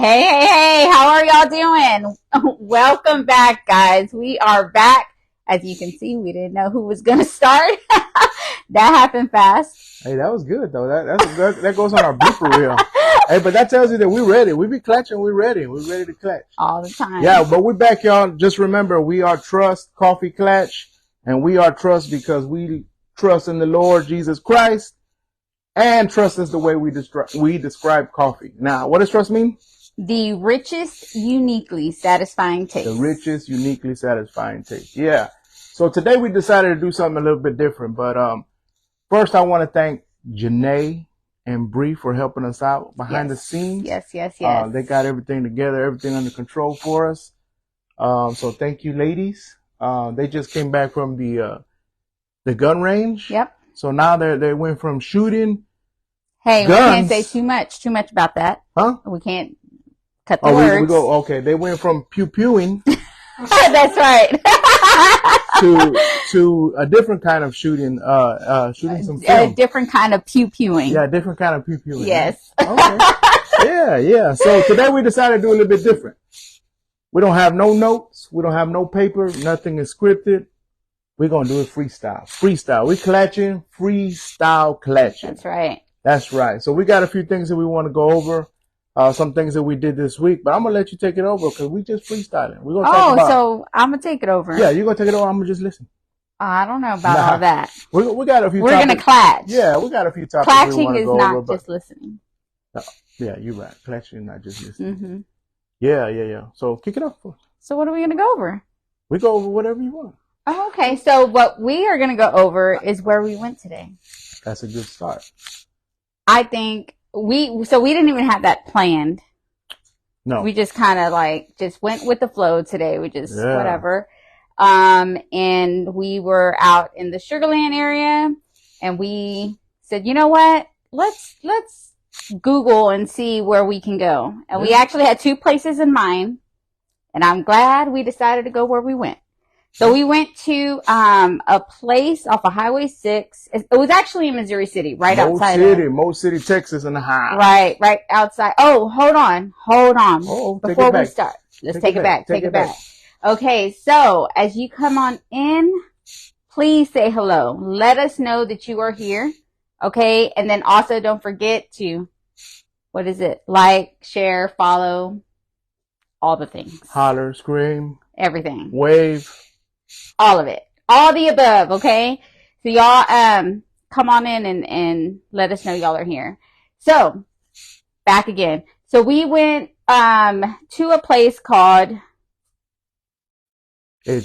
Hey, how are y'all doing? Welcome back, guys. We are back. As you can see, we didn't know who was going to start. That happened fast. Hey, that was good, though. That goes on our blooper reel. Hey, but that tells you that we're ready. We be clutching. We're ready. We're ready to clutch. All the time. Yeah, but we're back, y'all. Just remember, we are t.r.u.s.t.coffee.klatch, and we are trust because we trust in the Lord Jesus Christ, and trust is the way we describe coffee. Now, what does trust mean? The richest, uniquely satisfying taste. The richest, uniquely satisfying taste. Yeah. So today we decided to do something a little bit different. But first, I want to thank Janae and Bree for helping us out behind the scenes. Yes. They got everything together, everything under control for us. So thank you, ladies. They just came back from the gun range. Yep. So now they went from shooting. Hey, guns. We can't say too much about that. Huh? We can't cut the words. We go, okay. They went from pew-pewing. That's right. to a different kind of shooting, shooting some film. A different kind of pew-pewing. Yeah, a different kind of pew-pewing. Yes. Okay. Yeah. So today we decided to do a little bit different. We don't have no notes. We don't have no paper. Nothing is scripted. We're going to do it freestyle. Freestyle. We clutching, freestyle clutching. That's right. That's right. So we got a few things that we want to go over. Some things that we did this week, but I'm going to let you take it over because we just freestyling. We're gonna talk about, so I'm going to take it over. Yeah, you're going to take it over. I'm going to just listen. I don't know about all that. We got a few We're going to clutch. Yeah, we got a few topics. Clutching is not just listening. No, yeah, you're right. Clutching is not just listening. Mm-hmm. Yeah. So kick it off. So what are we going to go over? We go over whatever you want. Oh, okay. So what we are going to go over is where we went today. That's a good start. I think we didn't even have that planned. No. We just kind of just went with the flow today. We just, whatever. And we were out in the Sugarland area and we said, you know what? Let's Google and see where we can go. And we actually had two places in mind and I'm glad we decided to go where we went. So we went to a place off of Highway 6. It was actually in Missouri City, outside of Mo City, Texas, in the high. Right outside. Oh, hold on. Before we start, let's take it back. Take it back. Okay, so as you come on in, please say hello. Let us know that you are here. Okay, and then also don't forget to, like, share, follow, all the things. Holler, scream. Everything. Wave. All of it. All the above, okay? So y'all come on in and let us know y'all are here. So, back again. So we went to a place called Bean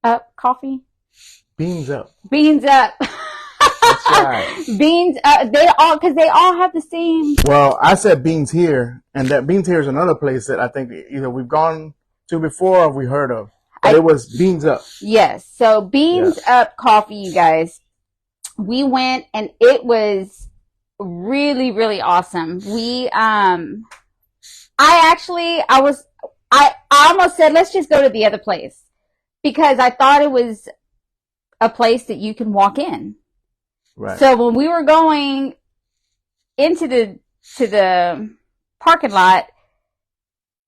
Up Coffee. Beans Up. Beans Up. That's right. Beans Up. They all have the same. Well, I said Beans Here, and that Beans Here is another place that I think either we've gone to before or we heard of. But it was Beans Up. Yes. So Beans Up Coffee, you guys. We went and it was really, really awesome. I almost said, let's just go to the other place because I thought it was a place that you can walk in. Right. So when we were going into the parking lot,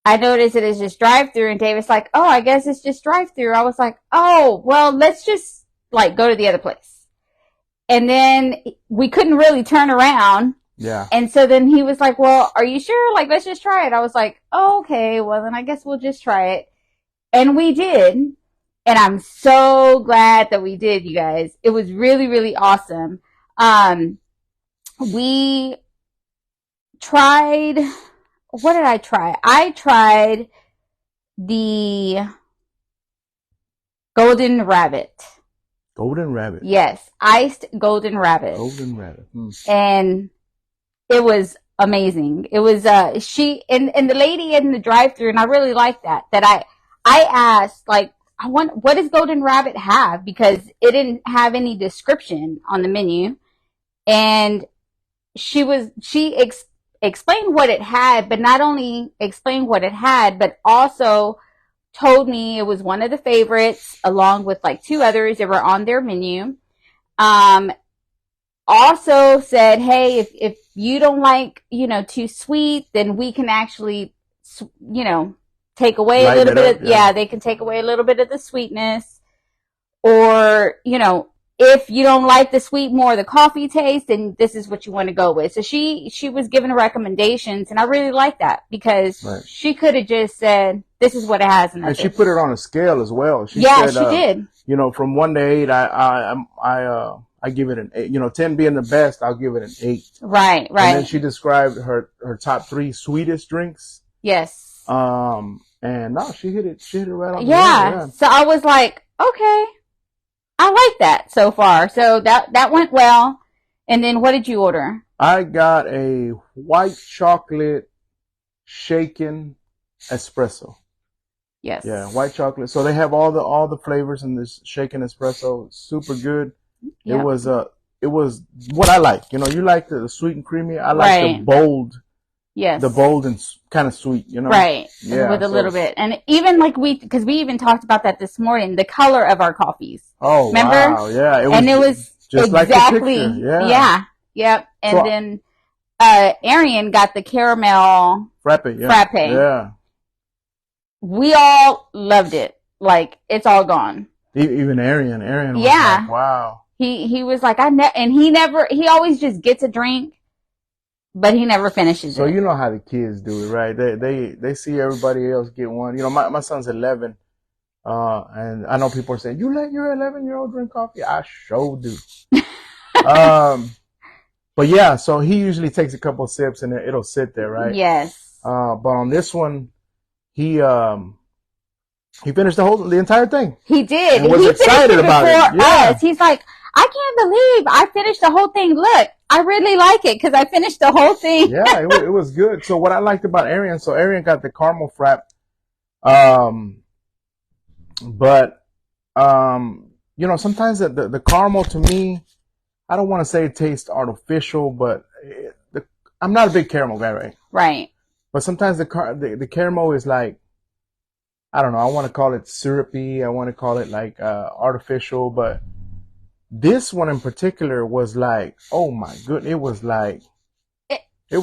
I noticed it is just drive-through, and David's like, oh, I guess it's just drive-through. I was like, oh, well, let's just go to the other place. And then we couldn't really turn around. Yeah. And so then he was like, well, are you sure? Let's just try it. I was like, oh, okay, well, then I guess we'll just try it. And we did. And I'm so glad that we did, you guys. It was really, really awesome. We tried, what did I try? I tried the Golden Rabbit. Golden Rabbit. Yes, iced Golden Rabbit. Golden Rabbit. And it was amazing. It was and the lady in the drive-thru, and I really liked that I asked, what does Golden Rabbit have? Because it didn't have any description on the menu. And she explained what it had, but not only explained what it had, but also told me it was one of the favorites along with two others that were on their menu. also said, hey, if you don't like, too sweet, then we can actually, take away a little bit of, they can take away a little bit of the sweetness. Or, if you don't like the sweet more the coffee taste, then this is what you want to go with. So she was giving recommendations, and I really like that because she could have just said, this is what it has. And she put it on a scale as well. She said, she did. From 1 to 8, I give it an 8. 10 being the best, I'll give it an 8. Right. And then she described her top 3 sweetest drinks. Yes. And no, she hit it right on the head. So I was like, okay, I like that so far. So that went well. And then what did you order? I got a white chocolate shaken espresso. Yes. Yeah, white chocolate. So they have all the flavors in this shaken espresso. Super good. Yep. It was what I like. You like the sweet and creamy. I like the bold. Yes. The bold and kind of sweet, Right. Yeah. With a little bit. And even because we even talked about that this morning, the color of our coffees. Oh, remember? Wow. Yeah. It was just exactly, like the picture. Yeah. Yeah. Yep. And then, Arian got the caramel frappe. Yeah. We all loved it. Like, it's all gone. Even Arian was like, wow. He was like, and he always just gets a drink, but he never finishes it. So you know how the kids do it, right? They see everybody else get one. My son's 11, and I know people are saying, you let your 11-year-old drink coffee? I sure do. But yeah, so he usually takes a couple of sips and it'll sit there, right? Yes. But on this one, he finished the entire thing. He did. And was excited about it. Yeah. He's like, I can't believe I finished the whole thing. Look, I really like it because I finished the whole thing. Yeah, it was good. So what I liked about Arian, so Arian got the caramel frap. But sometimes the caramel to me, I don't want to say it tastes artificial, but I'm not a big caramel guy, right? Right. But sometimes the caramel is like, I don't know, I want to call it syrupy, I want to call it like artificial, but this one in particular was like, oh my goodness, it was like, the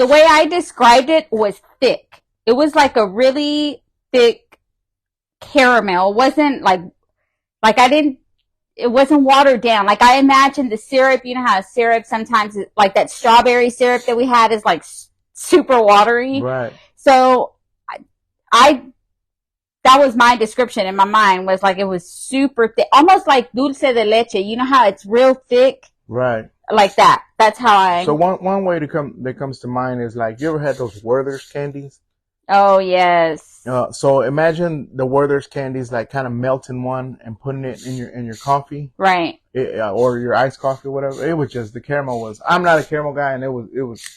way I described it was thick. It was like a really thick caramel. It wasn't it wasn't watered down. Like I imagined the syrup, you know how syrup sometimes, like that strawberry syrup that we had is like super watery. Right. So that was my description in my mind, was like it was super thick, almost like dulce de leche. You know how it's real thick? Right. Like that. That's how I... So one way that comes to mind is like, you ever had those Werther's candies? Oh, yes. So imagine the Werther's candies, like kind of melting one and putting it in your coffee. Right. Or your iced coffee or whatever. It was just, the caramel was, I'm not a caramel guy, and it was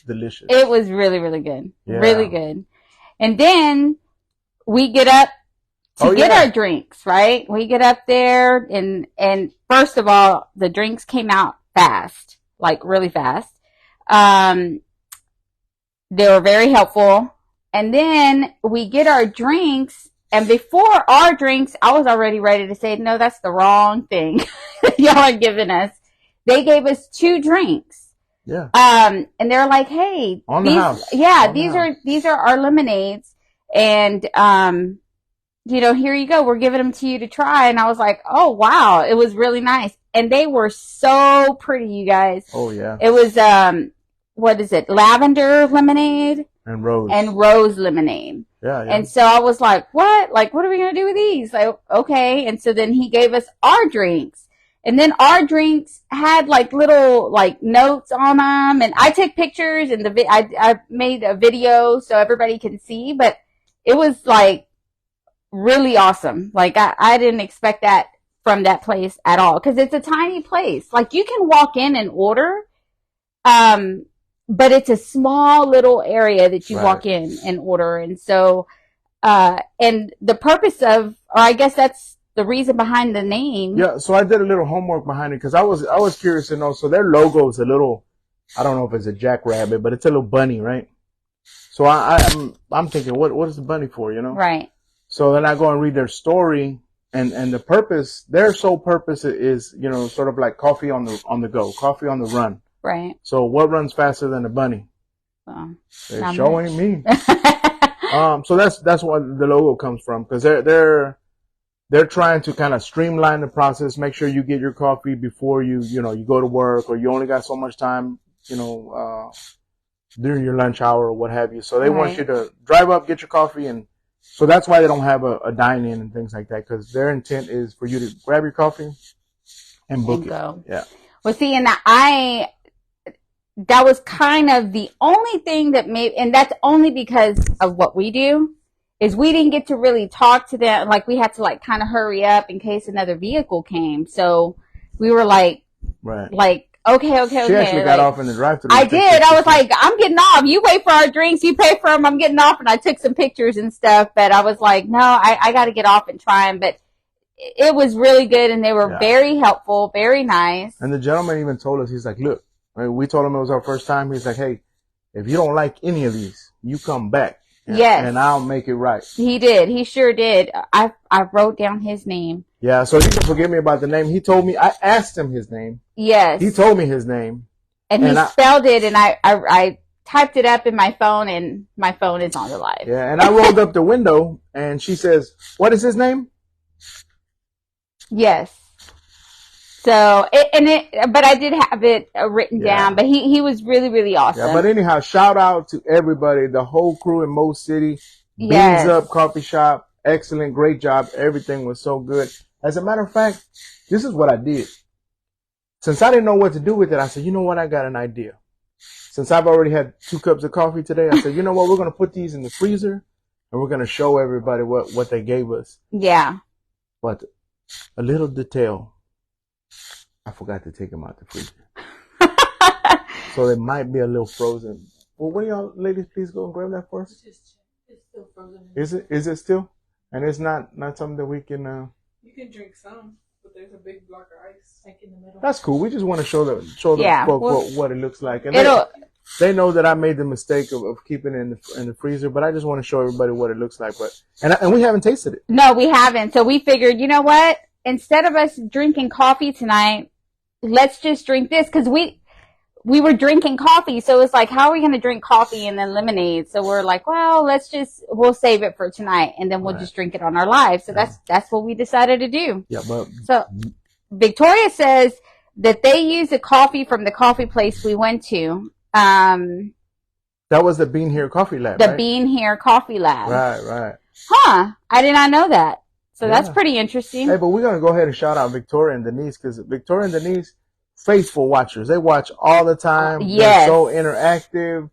delicious. It was really, really good. Yeah. Really good. And then we get up to get our drinks, right? We get up there and first of all, the drinks came out fast, like really fast. They were very helpful. And then we get our drinks, and before our drinks, I was already ready to say, no, that's the wrong thing y'all are giving us. They gave us 2 drinks. Yeah. And they're like, hey, on the house. Yeah, these are our lemonades. And, here you go. We're giving them to you to try. And I was like, oh, wow. It was really nice. And they were so pretty, you guys. Oh, yeah. It was, what is it? Lavender lemonade. And rose lemonade. Yeah. And so I was like, what? Like, what are we going to do with these? Like, okay. And so then he gave us our drinks. And then our drinks had like little like notes on them. And I took pictures and I made a video so everybody can see. But it was like really awesome. Like I didn't expect that from that place at all. Because it's a tiny place. Like you can walk in and order. But it's a small little area that you walk in and order. And so, and the purpose or I guess that's the reason behind the name. Yeah. So I did a little homework behind it because I was curious to know. So their logo is a little, I don't know if it's a jackrabbit, but it's a little bunny, right? So I'm thinking, what is the bunny for, Right. So then I go and read their story, and the purpose, their sole purpose is, you know, sort of like coffee on the go, coffee on the run. Right. So what runs faster than a bunny? Well, They're showing me. So that's what the logo comes from, because they're trying to kind of streamline the process, make sure you get your coffee before you go to work, or you only got so much time, during your lunch hour or what have you. So they want you to drive up, get your coffee, and so that's why they don't have a dine-in and things like that, because their intent is for you to grab your coffee and book it. Yeah. Well, see, and that was kind of the only thing that made, and that's only because of what we do, is we didn't get to really talk to them. Like, we had to like kind of hurry up in case another vehicle came. So we were like, okay. She actually got off in the drive-thru. I did. I was like, I'm getting off. You wait for our drinks. You pay for them. I'm getting off. And I took some pictures and stuff. But I was like, no, I got to get off and try them. But it was really good. And they were very helpful, very nice. And the gentleman even told us, he's like, look, we told him it was our first time. He's like, hey, if you don't like any of these, you come back. And I'll make it right. He did. He sure did. I wrote down his name. Yeah, so you can forgive me about the name. He told me, I asked him his name. Yes. He told me his name. And he spelled it, and I typed it up in my phone, and my phone is on the live. Yeah, and I rolled up the window, and she says, what is his name? Yes. So, but I did have it written down, but he was really, really awesome. Yeah, but anyhow, shout out to everybody, the whole crew in Mo City. Beans Up Coffee Shop. Excellent. Great job. Everything was so good. As a matter of fact, this is what I did. Since I didn't know what to do with it, I said, you know what? I got an idea. Since I've already had 2 cups of coffee today, I said, you know what? We're going to put these in the freezer, and we're going to show everybody what they gave us. Yeah. But a little detail, I forgot to take them out the freezer. So they might be a little frozen. Well, will y'all ladies please go and grab that for us? It's still frozen. Is it still? And it's not something that we can... You can drink some, but there's a big block of ice like in the middle. That's cool. We just want to show the folks what it looks like. And they know that I made the mistake of keeping it in the freezer, but I just want to show everybody what it looks like. And we haven't tasted it. No, we haven't. So we figured, you know what? Instead of us drinking coffee tonight, let's just drink this, because we were drinking coffee. So it's like, how are we going to drink coffee and then lemonade? So we're like, well, we'll save it for tonight, and then we'll just drink it on our live. So that's what we decided to do. Yeah, so Victoria says that they use the coffee from the coffee place we went to. That was the Bean Here Coffee Lab, The Bean Here Coffee Lab. Right. Huh. I did not know that. So that's pretty interesting. Hey, but we're going to go ahead and shout out Victoria and Denise, because Victoria and Denise, faithful watchers. They watch all the time. Yes. They're so interactive.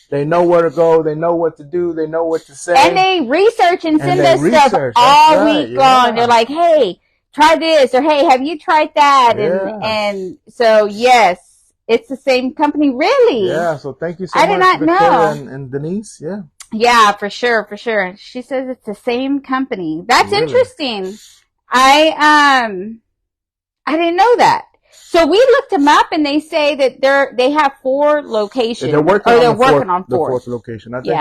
They know where to go. They know what to do. They know what to say. And they research and send us stuff all week long. They're like, hey, try this, or hey, have you tried that? And so, yes, it's the same company, really. Yeah, so thank you so much, I did not know. And Denise, Yeah, for sure. She says it's the same company. That's interesting. I didn't know that. So we looked them up, and they say that they have 4 locations. They're working on 4. The 4th location. I think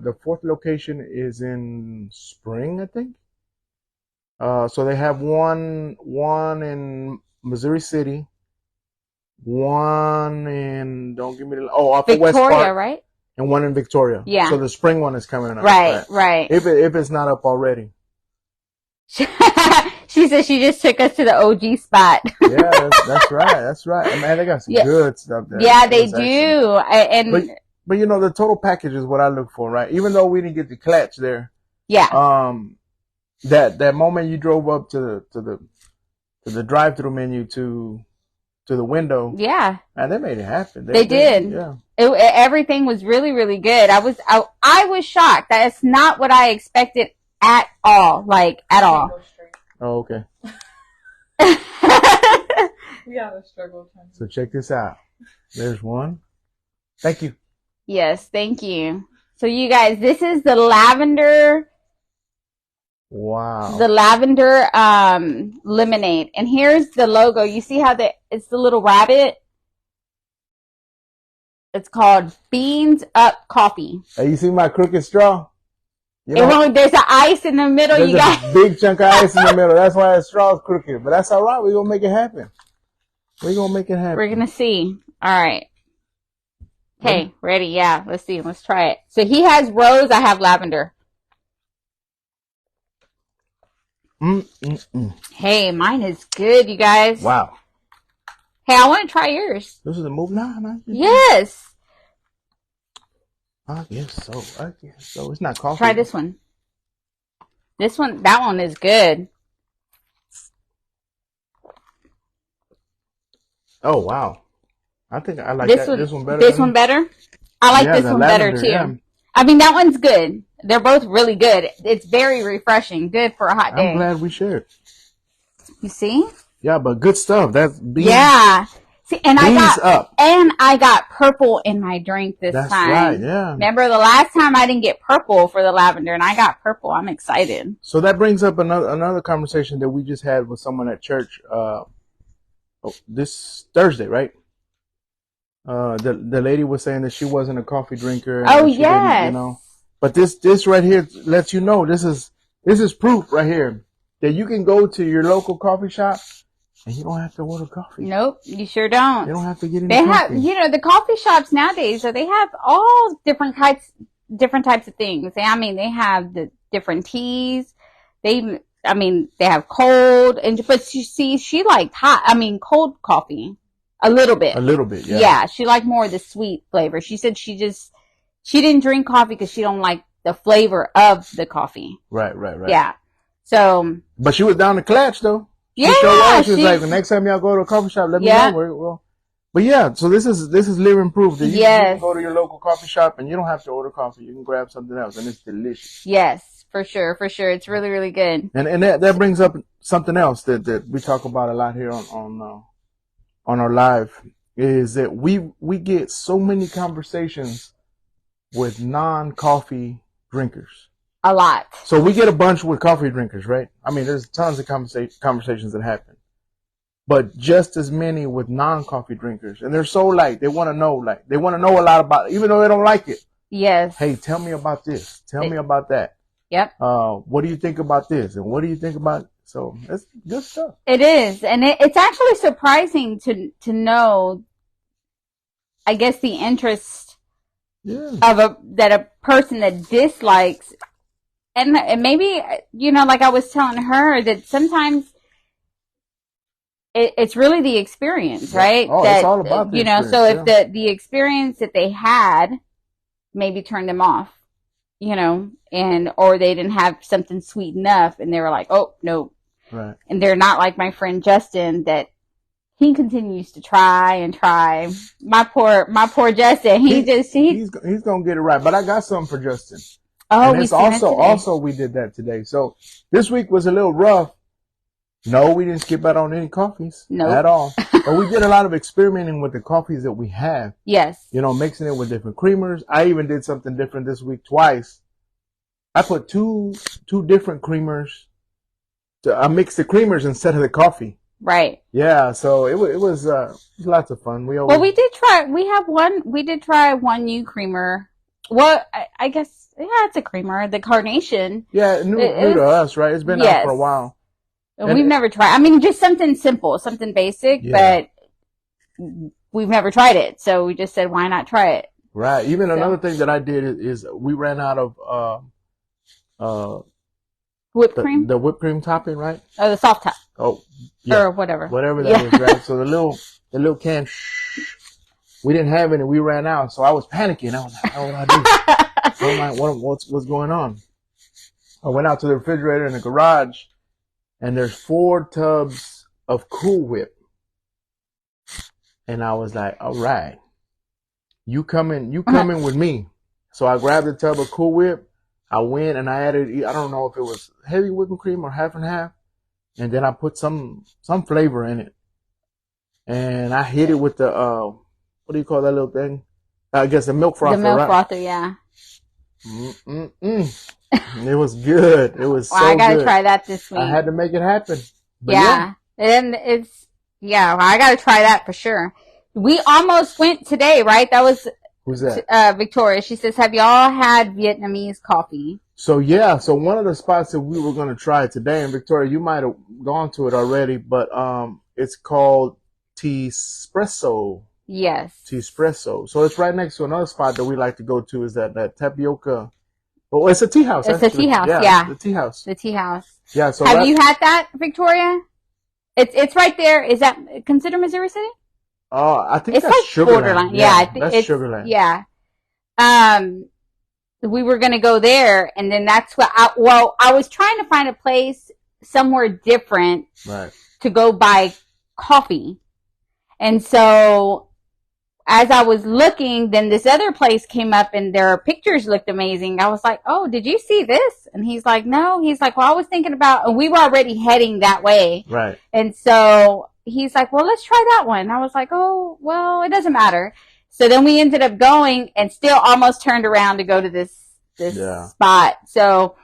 the 4th location is in Spring, I think. So they have one in Missouri City, one in off of West Park, right? And one in Victoria. Yeah. So the Spring one is coming up. Right. If it's not up already. She said she just took us to the OG spot. Yeah, that's right. Man, they got some good stuff there. Yeah, they do. But you know, the total package is what I look for, right? Even though we didn't get the Klatch there. Yeah. That moment you drove up to the drive-through menu to the window. Yeah. And they made it happen. They did. Yeah. Everything was really, really good. I was shocked. That's not what I expected at all. Like, at all. Oh, okay. We had a struggle time. So check this out. There's one. Thank you. Yes, thank you. So you guys, this is the lavender. Wow. The lavender lemonade. And here's the logo. You see how it's the little rabbit? It's called Beans Up Coffee. Hey, you see my crooked straw? You know, there's an ice in the middle. there's You got a big chunk of ice in the middle. That's why the straw's crooked. But that's all right. We're going to make it happen. We're going to make it happen. We're going to see. All right. Okay, ready? Yeah, let's see. Let's try it. So he has rose. I have lavender. Hey, mine is good, you guys. Wow. Hey, I want to try yours. This is a move now? Yes. I guess so. It's not coffee. Try this one. That one is good. Oh, wow. I think I like this one better. This one better? I like this one better too. Yeah. I mean, that one's good. They're both really good. It's very refreshing. Good for a hot day. I'm glad we shared. You see? Yeah, but good stuff. That's beans. Yeah. See, and I got purple in my drink this time. That's right, yeah. Remember the last time I didn't get purple for the lavender, and I got purple. I'm excited. So that brings up another conversation that we just had with someone at church this Thursday, right? The lady was saying that she wasn't a coffee drinker. Oh, yes. You know, but this right here lets you know this is proof right here that you can go to your local coffee shop and you don't have to order coffee. Nope, you sure don't. You don't have to get any They coffee. have, the coffee shops nowadays, so they have all different types of things. They have the different teas. They have cold, but you see, she liked cold coffee. A little bit, yeah. Yeah, she liked more of the sweet flavor. She said she didn't drink coffee because she don't like the flavor of the coffee. Right. Yeah. So. But she was down to Klatch though. She was like, the next time y'all go to a coffee shop, let me know. Well, but yeah, so this is living proof that you can go to your local coffee shop and you don't have to order coffee. You can grab something else and it's delicious. Yes, for sure. It's really, really good. And that brings up something else that we talk about a lot here on our live, is that we get so many conversations with non-coffee drinkers. A lot. So we get a bunch with coffee drinkers, right? I mean, there's tons of conversations that happen, but just as many with non-coffee drinkers. And they're so they want to know a lot about it, even though they don't like it. Yes. Hey, tell me about this. Tell me about that. Yep. What do you think about this? And what do you think about? So it's good stuff. It is. And it's actually surprising to know, I guess, the interest of that a person that dislikes, and maybe, like I was telling her, that sometimes it's really the experience, right? Oh, that, it's all about the experience. So if the experience that they had maybe turned them off, or they didn't have something sweet enough and they were like, oh, no. Right. And they're not like my friend Justin, that he continues to try and try. My poor Justin, he's gonna get it right. But I got something for Justin. Oh, and it's also we did that today. So this week was a little rough. No, we didn't skip out on any coffees at all. But we did a lot of experimenting with the coffees that we have. Yes. Mixing it with different creamers. I even did something different this week twice. I put two different creamers. I mixed the creamers instead of the coffee. Right. Yeah. So it was lots of fun. We did try. We did try one new creamer. Well, I guess it's a creamer. The Carnation. Yeah, new to us, right? It's been out for a while. We've never tried. I mean, just something simple, something basic, but we've never tried it. So we just said, why not try it? Right. Even another thing that I did is we ran out of whipped cream. The whipped cream topping, right? Oh, the soft top. Oh, yeah. Or whatever. Whatever that is, right? So the little can. We didn't have any. We ran out, so I was panicking. I was like, "What do I do? What's going on?" I went out to the refrigerator in the garage, and there's 4 tubs of Cool Whip, and I was like, "All right, you coming with me?" So I grabbed a tub of Cool Whip. I went and I added, I don't know if it was heavy whipping cream or half and half, and then I put some flavor in it, and I hit it with the what do you call that little thing? I guess the milk frother. The milk frother, yeah. It was good. It was so good. I gotta try that this week. I had to make it happen. But and I gotta try that for sure. We almost went today, right? That was Who's that? Victoria. She says, have y'all had Vietnamese coffee? So yeah, so one of the spots that we were going to try today, and Victoria, you might have gone to it already, but it's called T.r.u.s.t.coffee.klatch. Yes. T.r.u.s.t.coffee. So it's right next to another spot that we like to go to. Is that tapioca? Well, it's a tea house. It's actually a tea house. Yeah. The tea house. The tea house. Yeah. So have you had that, Victoria? It's right there. Is that considered Missouri City? I think it's that's like Sugarland. borderline. Yeah, that's Sugarland. Yeah. We were gonna go there, and then that's what. I was trying to find a place somewhere different, right, to go buy coffee, and so as I was looking, then this other place came up, and their pictures looked amazing. I was like, "Oh, did you see this?" And he's like, "No." He's like, "Well, I was thinking about," and we were already heading that way, right, and so he's like, "Well, let's try that one." And I was like, "Oh, well, it doesn't matter." So then we ended up going and still almost turned around to go to this spot. So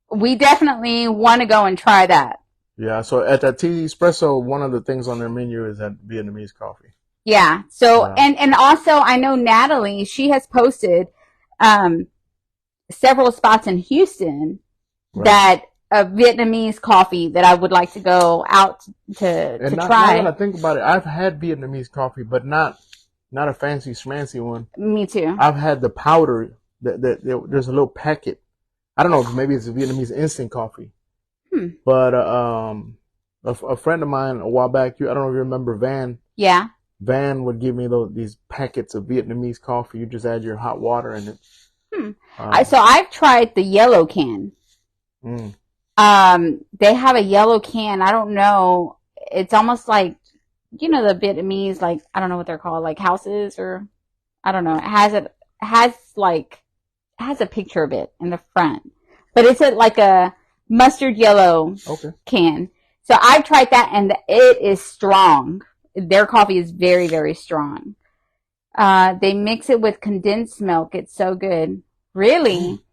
we definitely want to go and try that. Yeah. So at that Tea Espresso, one of the things on their menu is that Vietnamese coffee. Yeah. So, and also I know Natalie, she has posted, several spots in Houston that Vietnamese coffee that I would like to go out to try. Now that I think about it, I've had Vietnamese coffee, but not a fancy schmancy one. Me too. I've had the powder. There's a little packet. I don't know if maybe it's a Vietnamese instant coffee. But a friend of mine a while back, I don't know if you remember Van. Yeah. Van would give me these packets of Vietnamese coffee. You just add your hot water in it. So I've tried the yellow can. They have a yellow can. I don't know. It's almost like, the Vietnamese, like, I don't know what they're called, like houses, or I don't know. It has a picture of it in the front, but it's like a mustard yellow can. So I've tried that, and it is strong. Their coffee is very, very strong. They mix it with condensed milk. It's so good. Really?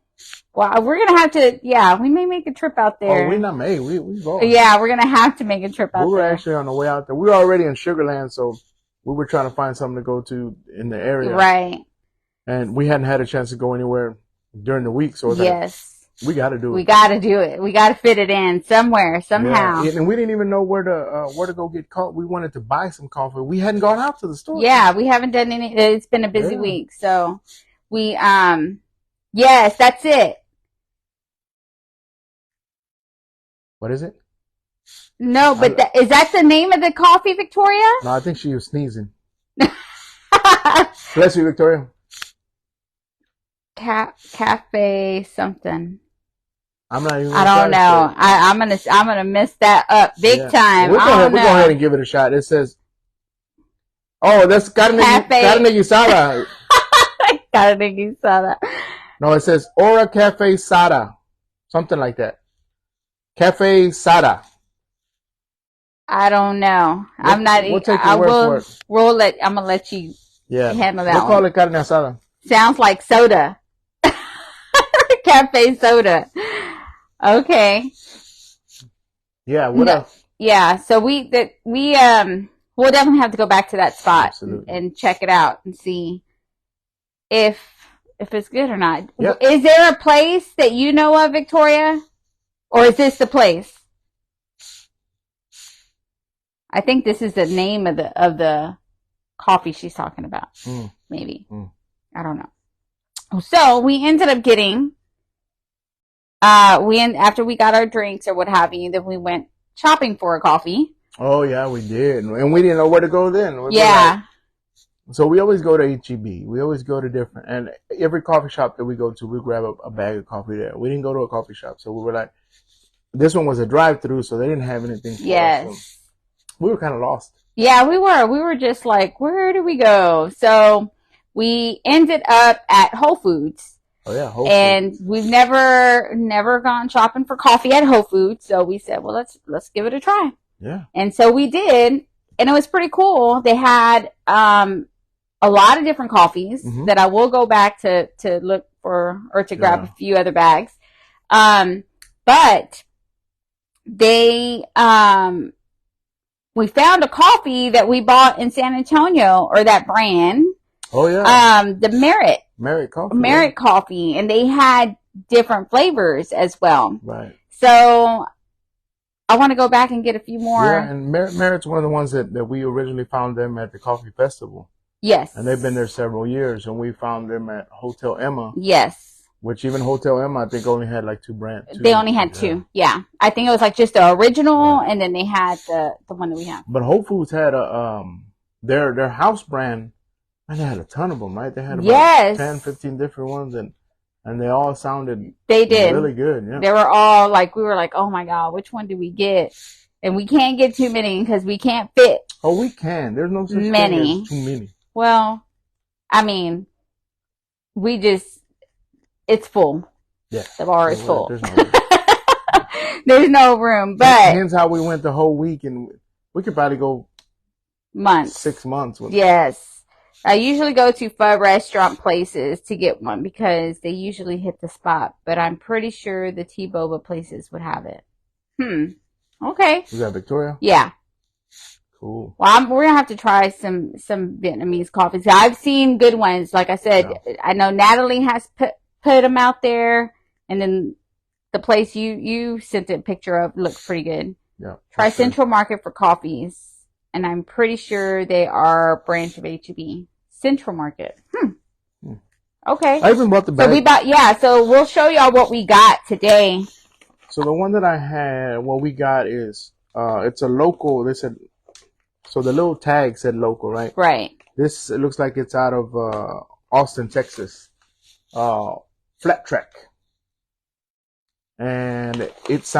Well, we're going to have to, we may make a trip out there. Oh, we not made. We go. Yeah, we're going to have to make a trip out there. We were actually on the way out there. We were already in Sugarland, so we were trying to find something to go to in the area. Right. And we hadn't had a chance to go anywhere during the week, so we got to do it. We got to do it. We got to fit it in somewhere, somehow. Yeah. And we didn't even know where to go get coffee. We wanted to buy some coffee. We hadn't gone out to the store. Yeah, we haven't done any. It's been a busy week, so we yes, that's it. What is it? No, but is that the name of the coffee, Victoria? No, I think she was sneezing. Bless you, Victoria. Cafe something. I'm not even. I don't know. I'm gonna mess that up big time. We'll go ahead and give it a shot. It says, "Oh, that's carne guisada." Carne guisada. No, it says Ora Cafe Sada, something like that. Cafe Sada. I don't know. I'm not. We'll take your word for it. I'm gonna let you handle that. We'll call it carne asada. Sounds like soda. Cafe soda. Okay. Yeah. What else? Yeah. So we'll definitely have to go back to that spot and check it out and see if it's good or not. Yep. Is there a place that you know of, Victoria, or is this the place? I think this is the name of the coffee she's talking about. Maybe. I don't know. So we ended up getting, after we got our drinks or what have you, then we went shopping for a coffee. Oh yeah, we did. And we didn't know where to go then. So we always go to H-E-B. We always go to different, and every coffee shop that we go to, we grab a bag of coffee there. We didn't go to a coffee shop. So we were like, this one was a drive-through, so they didn't have anything for us. So we were kind of lost. Yeah, we were. We were just like, where do we go? So we ended up at Whole Foods. Oh yeah, Whole Foods. And we've never gone shopping for coffee at Whole Foods. So we said, well, let's give it a try. Yeah. And so we did, and it was pretty cool. They had a lot of different coffees that I will go back to look for or to grab a few other bags. But they we found a coffee that we bought in San Antonio, or that brand. Oh yeah. The Merit Merit coffee, and they had different flavors as well. Right. So I want to go back and get a few more. Yeah, and Merit's one of the ones that we originally found them at the coffee festival. Yes. And they've been there several years, and we found them at Hotel Emma. Yes. Which even Hotel Emma, I think, only had like two brands. They only had two. Yeah. I think it was like just the original, and then they had the one that we have. But Whole Foods had their house brand, and they had a ton of them, right? They had about 10, 15 different ones, and they all sounded really good. Yeah. They were all like, we were like, oh my God, which one do we get? And we can't get too many because we can't fit. Oh, we can. There's no such thing as too many. Well, I mean, it's full. Yeah. The bar is full. There's no room. There's no room, but. Depends how we went the whole week, and we could probably go months. 6 months. Yes. I usually go to pho restaurant places to get one because they usually hit the spot, but I'm pretty sure the T-Boba places would have it. Okay. Is that Victoria? Yeah. Cool. Well, we're gonna have to try some Vietnamese coffees. I've seen good ones. Like I said, I know Natalie has put them out there, and then the place you sent a picture of looked pretty good. Yeah. Try Central Market for coffees, and I'm pretty sure they are a branch of H-E-B. Central Market. Okay. I even bought the bag. So we'll show y'all what we got today. So the one that I had, what we got is it's a local. They said. So the little tag said local, right? Right. This, it looks like it's out of Austin, Texas. Flat Track. And it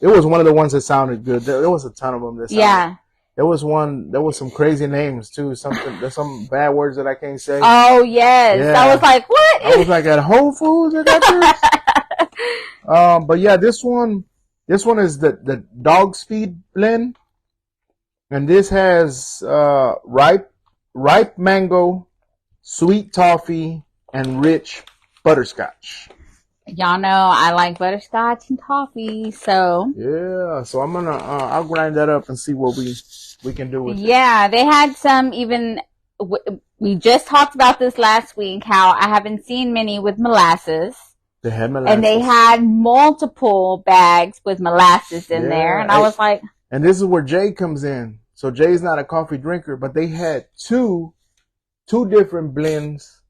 was one of the ones that sounded good. There was a ton of them that sounded. There was some crazy names too. There's some bad words that I can't say. Oh yes. Yeah. I was like, what? I was like, at Whole Foods I got this? But yeah, this one is the Dog Speed blend. And this has ripe mango, sweet toffee, and rich butterscotch. Y'all know I like butterscotch and toffee, so yeah. So I'm gonna I'll grind that up and see what we can do with it. Yeah, they had some even. We just talked about this last week. How I haven't seen many with molasses. They had molasses, and they had multiple bags with molasses in there, and I was like. And this is where Jay comes in. So Jay's not a coffee drinker, but they had two different blends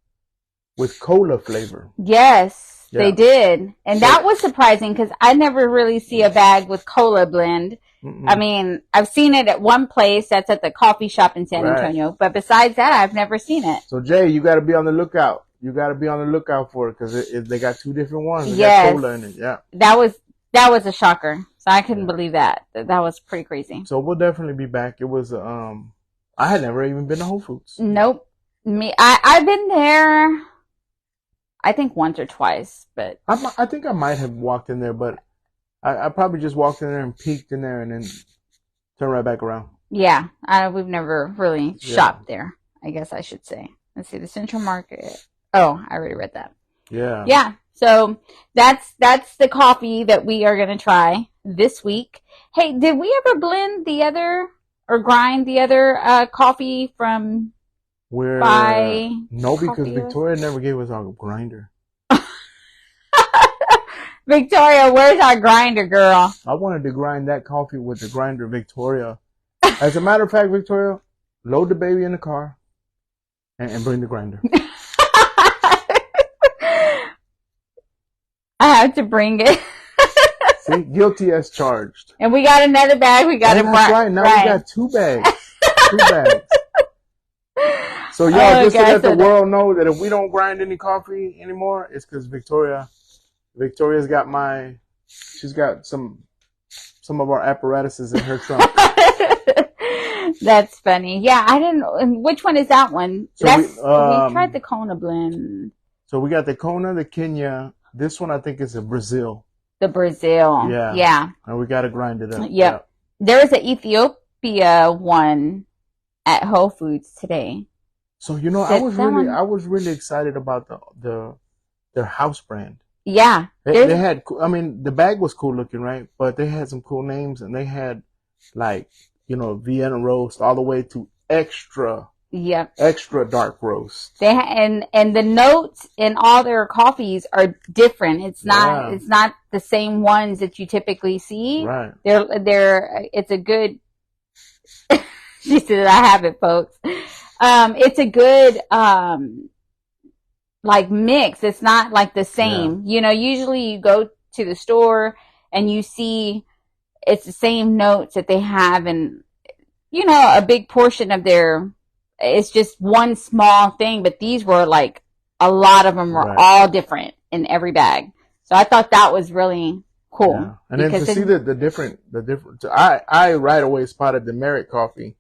with cola flavor. Yes, they did. And that was surprising because I never really see a bag with cola blend. I mean, I've seen it at one place that's at the coffee shop in San Antonio, but besides that, I've never seen it. So Jay, you got to be on the lookout. You got to be on the lookout for it because they got two different ones. They got cola in it. Yeah. That was a shocker. So I couldn't believe that. That was pretty crazy. So we'll definitely be back. It was I had never even been to Whole Foods. Nope. I've been there I think once or twice, but I think I might have walked in there, but I probably just walked in there and peeked in there and then turned right back around. Yeah. We've never really shopped there, I guess I should say. Let's see, the Central Market. Oh, I already read that. Yeah. Yeah. So that's the coffee that we are going to try this week. Hey, did we ever blend the other or grind the other coffee from No, because Victoria never gave us our grinder. Victoria, where's our grinder, girl? I wanted to grind that coffee with the grinder, Victoria. As a matter of fact, Victoria, load the baby in the car and bring the grinder. I have to bring it. See, guilty as charged. And we got another bag. We got it. That's right. Now we got two bags. So y'all just to let the world know that if we don't grind any coffee anymore, it's because Victoria's got she's got some of our apparatuses in her trunk. That's funny. Yeah, I didn't. Which one is that one? So we tried the Kona blend. So we got the Kona, the Kenya. This one I think is a Brazil. The Brazil. Yeah. Yeah. And we got to grind it up. Yep. Yeah. There was an Ethiopia one at Whole Foods today. So, I was really excited about their house brand. Yeah. They had, the bag was cool looking, right? But they had some cool names and they had like, Vienna roast all the way to extra Yep. Extra dark roast. And the notes in all their coffees are different. It's not the same ones that you typically see. Right. It's a good, she said, I have it, folks. It's a good, like mix. It's not like the same. Yeah. Usually you go to the store and you see it's the same notes that they have, and a big portion of it's just one small thing, but these were like a lot of them were all different in every bag. So I thought that was really cool. Yeah. And then to see the different, I right away spotted the Merit coffee,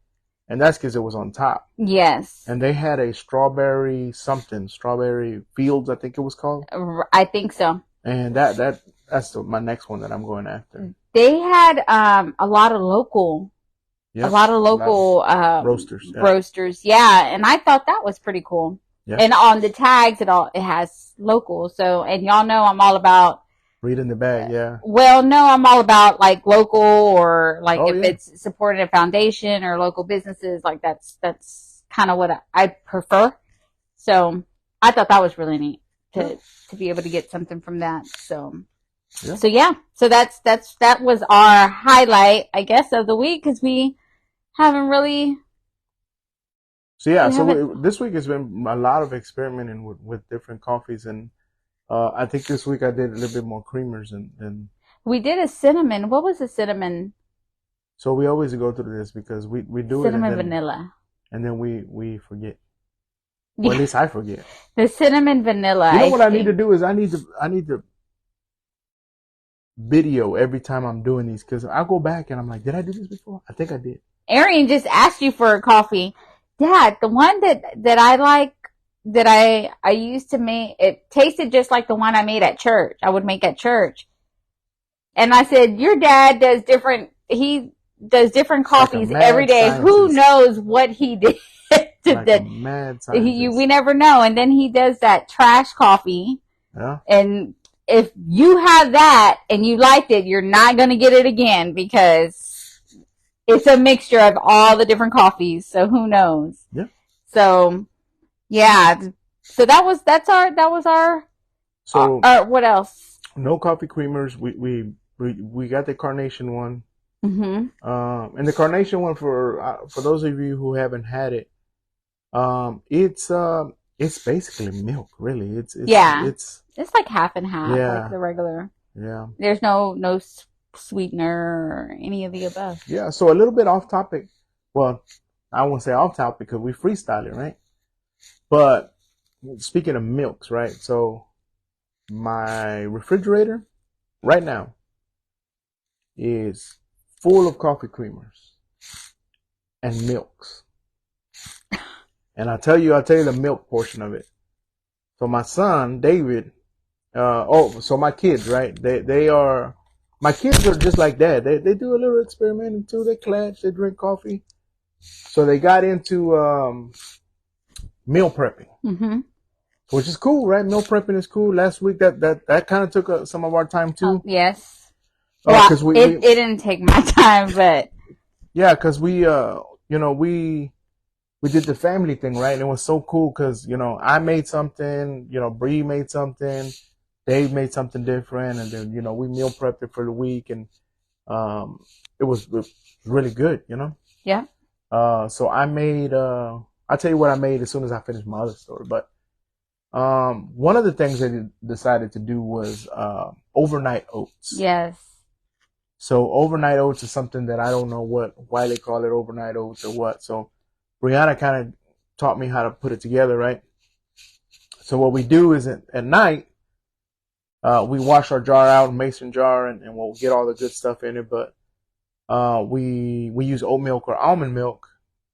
and that's because it was on top. Yes. And they had a strawberry fields, I think it was called. I think so. And that's my next one that I'm going after. They had a lot of local roasters. Roasters, yeah, and I thought that was pretty cool. Yeah. And on the tags, it has local. So, and y'all know I'm all about reading the bag. Yeah. Well, no, I'm all about like local, or like if it's supporting a foundation or local businesses, like that's kind of what I prefer. So I thought that was really neat to be able to get something from that. So that was our highlight, I guess, of the week, because we haven't really. So this week has been a lot of experimenting with different coffees, and I think this week I did a little bit more creamers and we did a cinnamon. What was the cinnamon? So we always go through this because we do cinnamon vanilla, and then we forget. Or at least I forget. The cinnamon vanilla. You know what I need to do is I need to video every time I'm doing these, because I go back and I'm like, did I do this before? I think I did. Arian just asked you for a coffee. Dad, the one that I like, that I used to make, it tasted just like the one I made at church. I would make at church. And I said, your dad does different coffees like every day. Scientist. Who knows what he did? Mad scientist. We never know. And then he does that trash coffee. Yeah. And if you have that and you liked it, you're not going to get it again, because it's a mixture of all the different coffees. So who knows? Yeah. So, yeah. So that was our. So what else? No coffee creamers. We got the carnation one. Mm-hmm. And the carnation one, for those of you who haven't had it, it's basically milk, really. It's like half and half, like the regular. Yeah. There's no sweetener or any of the above. Yeah. So a little bit off topic. Well, I won't say off topic because we freestyle it, right? But speaking of milks, right? So my refrigerator right now is full of coffee creamers and milks. And I'll tell you the milk portion of it. So my son, David, so my kids, right? My kids are just like that. They do a little experimenting too. They klatch, they drink coffee. So they got into, meal prepping. Mm-hmm. Which is cool, right? Meal prepping is cool. Last week that kind of took some of our time too. Yes. Well, it didn't take my time, but. Yeah, cause we did the family thing, right? And it was so cool because, I made something, Bree made something, Dave made something different. And then, we meal prepped it for the week, and, it was really good, Yeah. So I made, I'll tell you what I made as soon as I finish my other story. But, one of the things they decided to do was, overnight oats. Yes. So overnight oats is something that I don't know why they call it overnight oats or what. So Brianna kind of taught me how to put it together, right? So what we do is at night, we wash our jar out, mason jar, and we'll get all the good stuff in it. But we use oat milk or almond milk,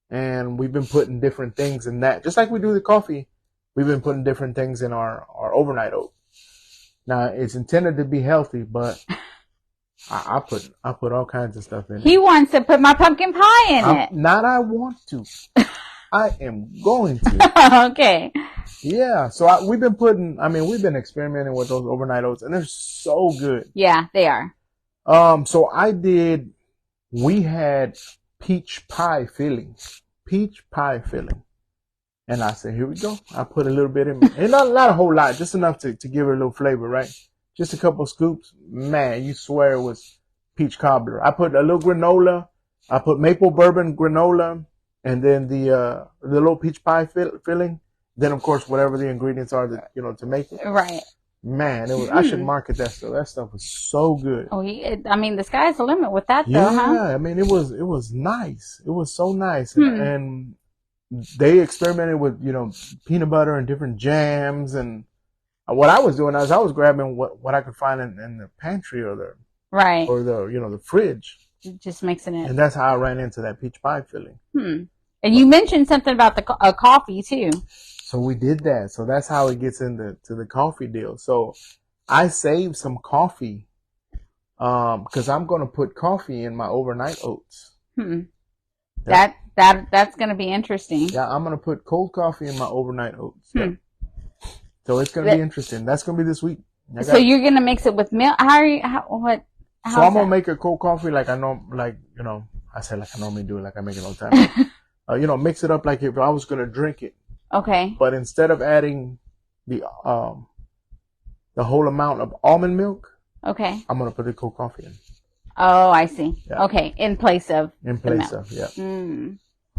and we've been putting different things in that. Just like we do the coffee, we've been putting different things in our overnight oat. Now, it's intended to be healthy, but I put all kinds of stuff in it. He wants to put my pumpkin pie in it. Not I want to. I am going to. Okay. Yeah. So we've been experimenting with those overnight oats, and they're so good. Yeah, they are. So we had peach pie filling. And I said, here we go. I put a little bit in, and not a whole lot, just enough to give it a little flavor, right? Just a couple scoops. Man, you swear it was peach cobbler. I put a little granola. I put maple bourbon granola, and then the little peach pie filling. Then, of course, whatever the ingredients are that, to make it. Right. Man, it was. I should market that stuff. That stuff was so good. Oh, I mean, the sky's the limit with that, though, yeah, huh? I mean, it was nice. It was so nice, and they experimented with peanut butter and different jams, and what I was doing is I was grabbing what I could find in the pantry or the the fridge, just mixing it, and that's how I ran into that peach pie filling. And you mentioned something about the coffee too. So we did that. So that's how it gets into the coffee deal. So I saved some coffee because I'm going to put coffee in my overnight oats. That's going to be interesting. Yeah, I'm going to put cold coffee in my overnight oats. Yeah. So it's going to be interesting. That's going to be this week. So you're going to mix it with milk? So I'm going to make a cold coffee I said like I normally do it, like I make it all the time. Mix it up like if I was going to drink it. Okay. But instead of adding the whole amount of almond milk, okay, I'm gonna put the cold coffee in. Oh, I see. Yeah. Okay, in place of yeah.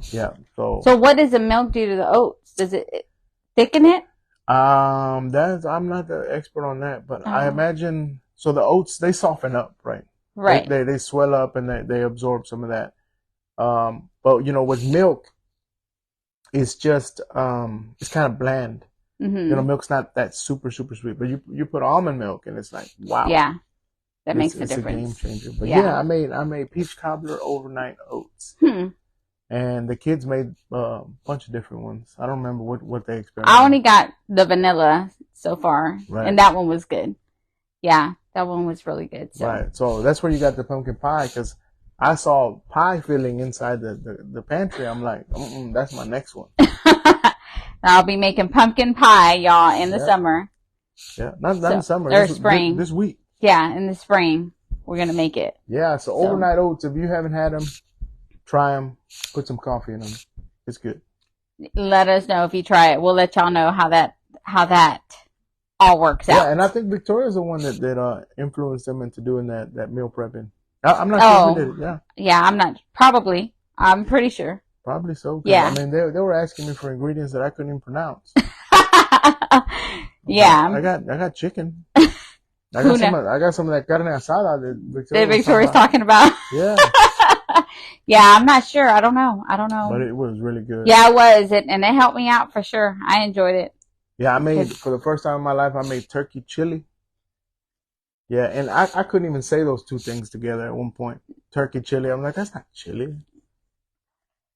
Yeah. So what does the milk do to the oats? Does it thicken it? I'm not the expert on that, but I imagine so. The oats, they soften up, right? Right. They swell up and they absorb some of that. But with milk, it's just it's kind of bland. Milk's not that super sweet, but you put almond milk and it's like wow. Yeah, that makes a difference. It's a game changer. But yeah, I made peach cobbler overnight oats, and the kids made a bunch of different ones. I don't remember what they experimented. I only got the vanilla so far, right. And that one was good. Yeah, that one was really good. So. Right, so that's where you got the pumpkin pie because I saw pie filling inside the pantry. I'm like, that's my next one. I'll be making pumpkin pie, y'all, in the summer. Yeah, not in the summer. Or spring. This week. Yeah, in the spring. We're going to make it. Yeah, so overnight oats, if you haven't had them, try them. Put some coffee in them. It's good. Let us know if you try it. We'll let y'all know how that all works out. Yeah, and I think Victoria's the one that influenced them into doing that meal prepping. I'm not sure who did it. Yeah. Yeah, I'm not. Probably. I'm pretty sure. Probably so. Yeah. I mean, they were asking me for ingredients that I couldn't even pronounce. Yeah. I got chicken. I got some of that carne asada that Victoria's talking about. Yeah. Yeah, I'm not sure. I don't know. But it was really good. Yeah, it was. And it helped me out for sure. I enjoyed it. Yeah, for the first time in my life, I made turkey chili. Yeah, and I couldn't even say those two things together at one point. Turkey chili. I'm like, that's not chili.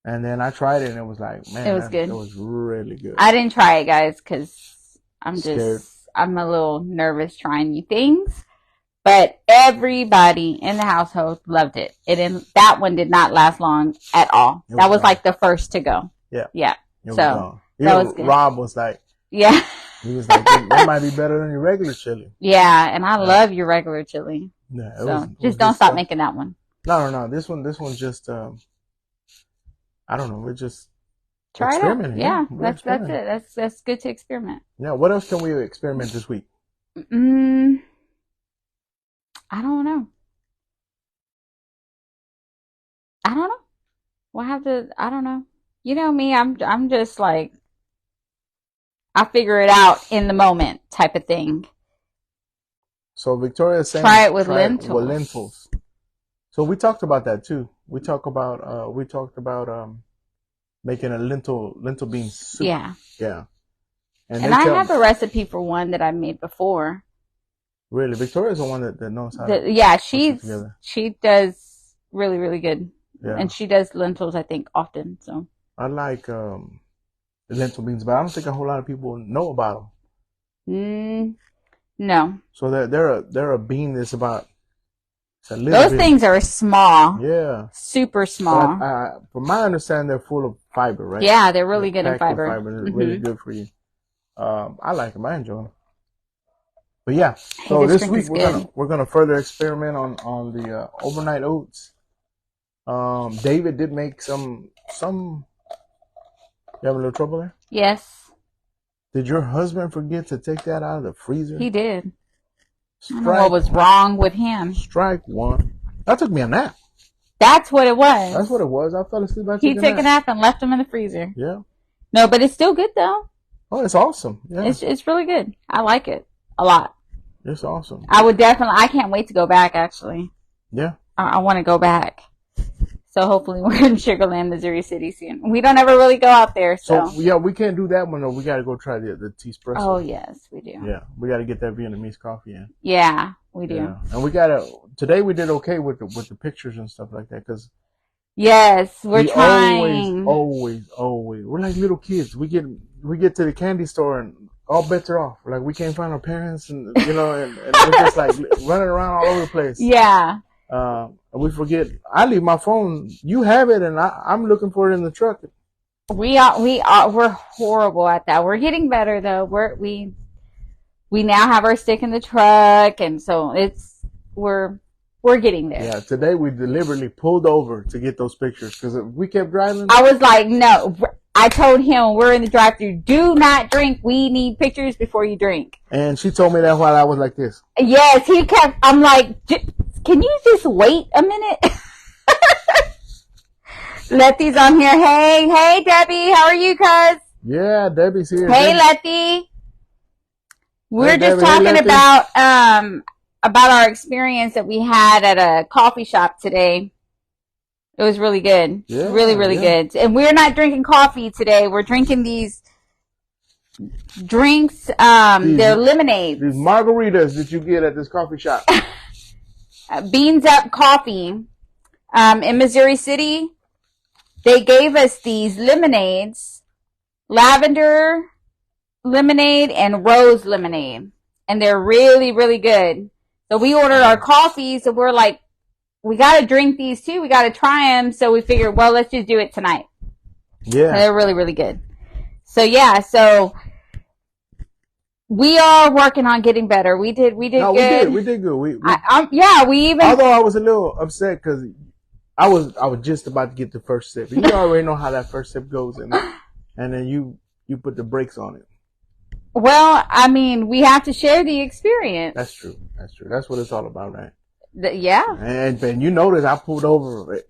And then I tried it and it was like, man, it was good. It was really good. I didn't try it, guys, because Scared. I'm a little nervous trying new things. But everybody in the household loved it. That one did not last long at all. That was like the first to go. Yeah. Yeah. So that was good. Rob was like, yeah. He was like, that might be better than your regular chili. Yeah, and I love your regular chili. Yeah, so just don't stop making that one. No. This one's just I don't know. We're just try experimenting. It out. Yeah, that's it. That's good to experiment. Yeah. What else can we experiment this week? I don't know. We'll have to. I don't know. You know me. I'm just like I figure it out in the moment type of thing. So Victoria's saying try it with lentils. So we talked about that too. We talked about making a lentil bean soup. Yeah. Yeah. And I have a recipe for one that I made before. Really? Victoria's the one that knows how to yeah, she does really, really good. Yeah. And she does lentils, I think, often. So I like lentil beans, but I don't think a whole lot of people know about them. No. So they're a bean that's about those things are small. Yeah. Super small. But, from my understanding, they're full of fiber, right? Yeah, they're really good in fiber. They're really good for you. I like them. I enjoy them. But yeah, so this week we're gonna further experiment on the overnight oats. David did make some You have a little trouble there? Yes. Did your husband forget to take that out of the freezer? He did. I don't know Strike what was wrong with him. Strike one. That took me a nap. That's what it was. That's what it was. I fell asleep. He took a nap and left him in the freezer. Yeah. No, but it's still good though. Oh, it's awesome. Yeah. It's really good. I like it a lot. It's awesome. I can't wait to go back actually. Yeah. I want to go back. So hopefully we're in Sugar Land, Missouri City soon. We don't ever really go out there, so. Yeah, we can't do that one though. We got to go try the T.espresso. Oh yes, we do. Yeah, we got to get that Vietnamese coffee in. Yeah, we do. Yeah. And today we did okay with the pictures and stuff like that because. Yes, we're trying. Always. We're like little kids. We get to the candy store and all bets are off. Like we can't find our parents and and we're just like running around all over the place. Yeah. We forget. I leave my phone. You have it, and I'm looking for it in the truck. We're horrible at that. We're getting better though. We now have our stick in the truck, and so we're getting there. Yeah. Today we deliberately pulled over to get those pictures because if we kept driving. I was like, no. I told him we're in the drive-thru. Do not drink. We need pictures before you drink. And she told me that while I was like this. Yes, he kept. I'm like, can you just wait a minute? Letty's on here. Hey, Debbie. How are you, cuz? Yeah, Debbie's here. Hey, Letty. We're just Debbie. talking about our experience that we had at a coffee shop today. It was really good. Yeah, really good. And we're not drinking coffee today. We're drinking these drinks. They're lemonades. These margaritas that you get at this coffee shop. Beans Up Coffee in Missouri City. They gave us these lemonades, lavender lemonade and rose lemonade. And they're really, really good. So we ordered our coffee. So we're like, we got to drink these too. We got to try them. So we figured, well, let's just do it tonight. Yeah. They're really, really good. So yeah, we are working on getting better. We did good. We did good. We even. Although I was a little upset because I was just about to get the first sip. You already know how that first sip goes, and then you put the brakes on it. Well, I mean, we have to share the experience. That's true. That's what it's all about, right? Yeah. And you notice I pulled over.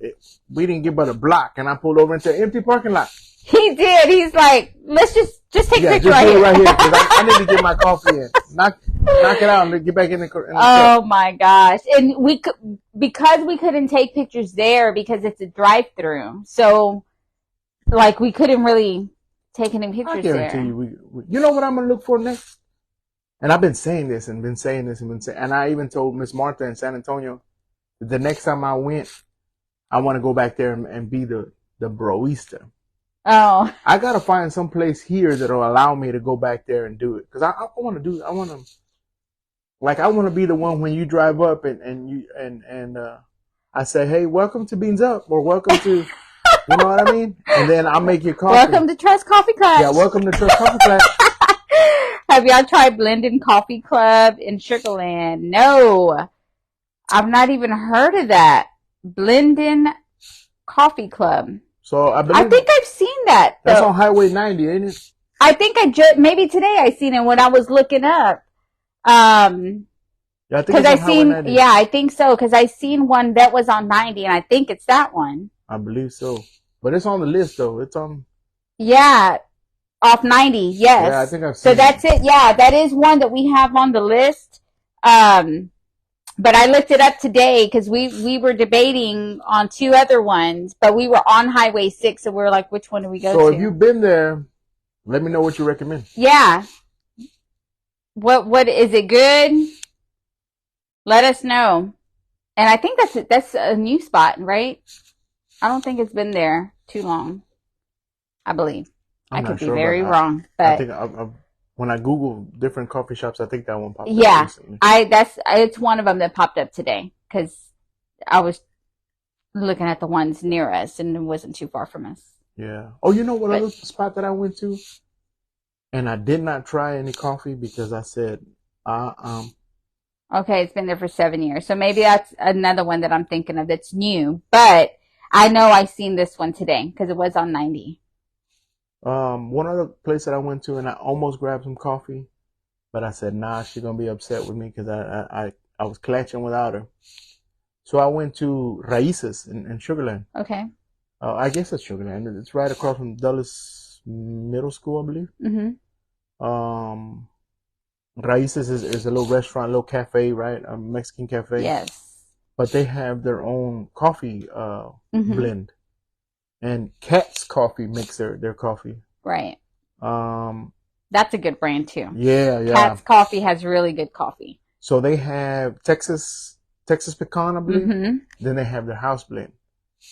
We didn't get but a block, and I pulled over into an empty parking lot. He did. He's like, let's just take a picture right here. Right here, I need to get my coffee in. Knock it out and get back in the Oh my gosh! And because we couldn't take pictures there because it's a drive-through, so like we couldn't really take any pictures I guarantee you, you know what I'm gonna look for next. And I've been saying this and and I even told Miss Martha in San Antonio that the next time I went, I want to go back there and be the broista. Oh. I gotta find some place here that'll allow me to go back there and do it. Cause I want to be the one when you drive up and I say, hey, welcome to Beans Up or welcome to, you know what I mean? And then I'll make your coffee. Welcome to Trust Coffee Club. Yeah, welcome to Trust Coffee Club. Have y'all tried Blendin' Coffee Club in Sugar Land? No. I've not even heard of that. Blendin' Coffee Club. So I think I've seen that. That's on Highway 90, ain't it? I think maybe today I seen it when I was looking up. Yeah, I think I think so. Cause I seen one that was on 90 and I think it's that one. I believe so. But it's on the list though. It's on. Yeah. Off 90. Yes. Yeah, I think I've seen that's it. Yeah. That is one that we have on the list. But I looked it up today because we were debating on two other ones, but we were on Highway 6, so we were like, which one do we go to? So if you've been there, let me know what you recommend. Yeah. What is it good? Let us know. And I think that's a new spot, right? I don't think it's been there too long. I believe. I could be very wrong, but I think when I Google different coffee shops, I think that one popped up recently. It's one of them that popped up today because I was looking at the ones near us and it wasn't too far from us. Yeah. Oh, you know what other spot that I went to? And I did not try any coffee because I said, Okay, it's been there for 7 years. So maybe that's another one that I'm thinking of that's new. But I know I seen this one today because it was on 90. One other place that I went to and I almost grabbed some coffee, but I said, nah, she's gonna be upset with me because I was clatching without her. So I went to Raíces in Sugarland. Okay. I guess it's Sugarland. It's right across from Dulles Middle School, I believe. Mm-hmm. Raíces is a little restaurant, a little cafe, right? A Mexican cafe. Yes. But they have their own coffee blend. And Cat's Coffee makes their coffee. Right. That's a good brand too. Yeah. Cat's Coffee has really good coffee. So they have Texas pecan, I believe. Mm-hmm. Then they have their house blend.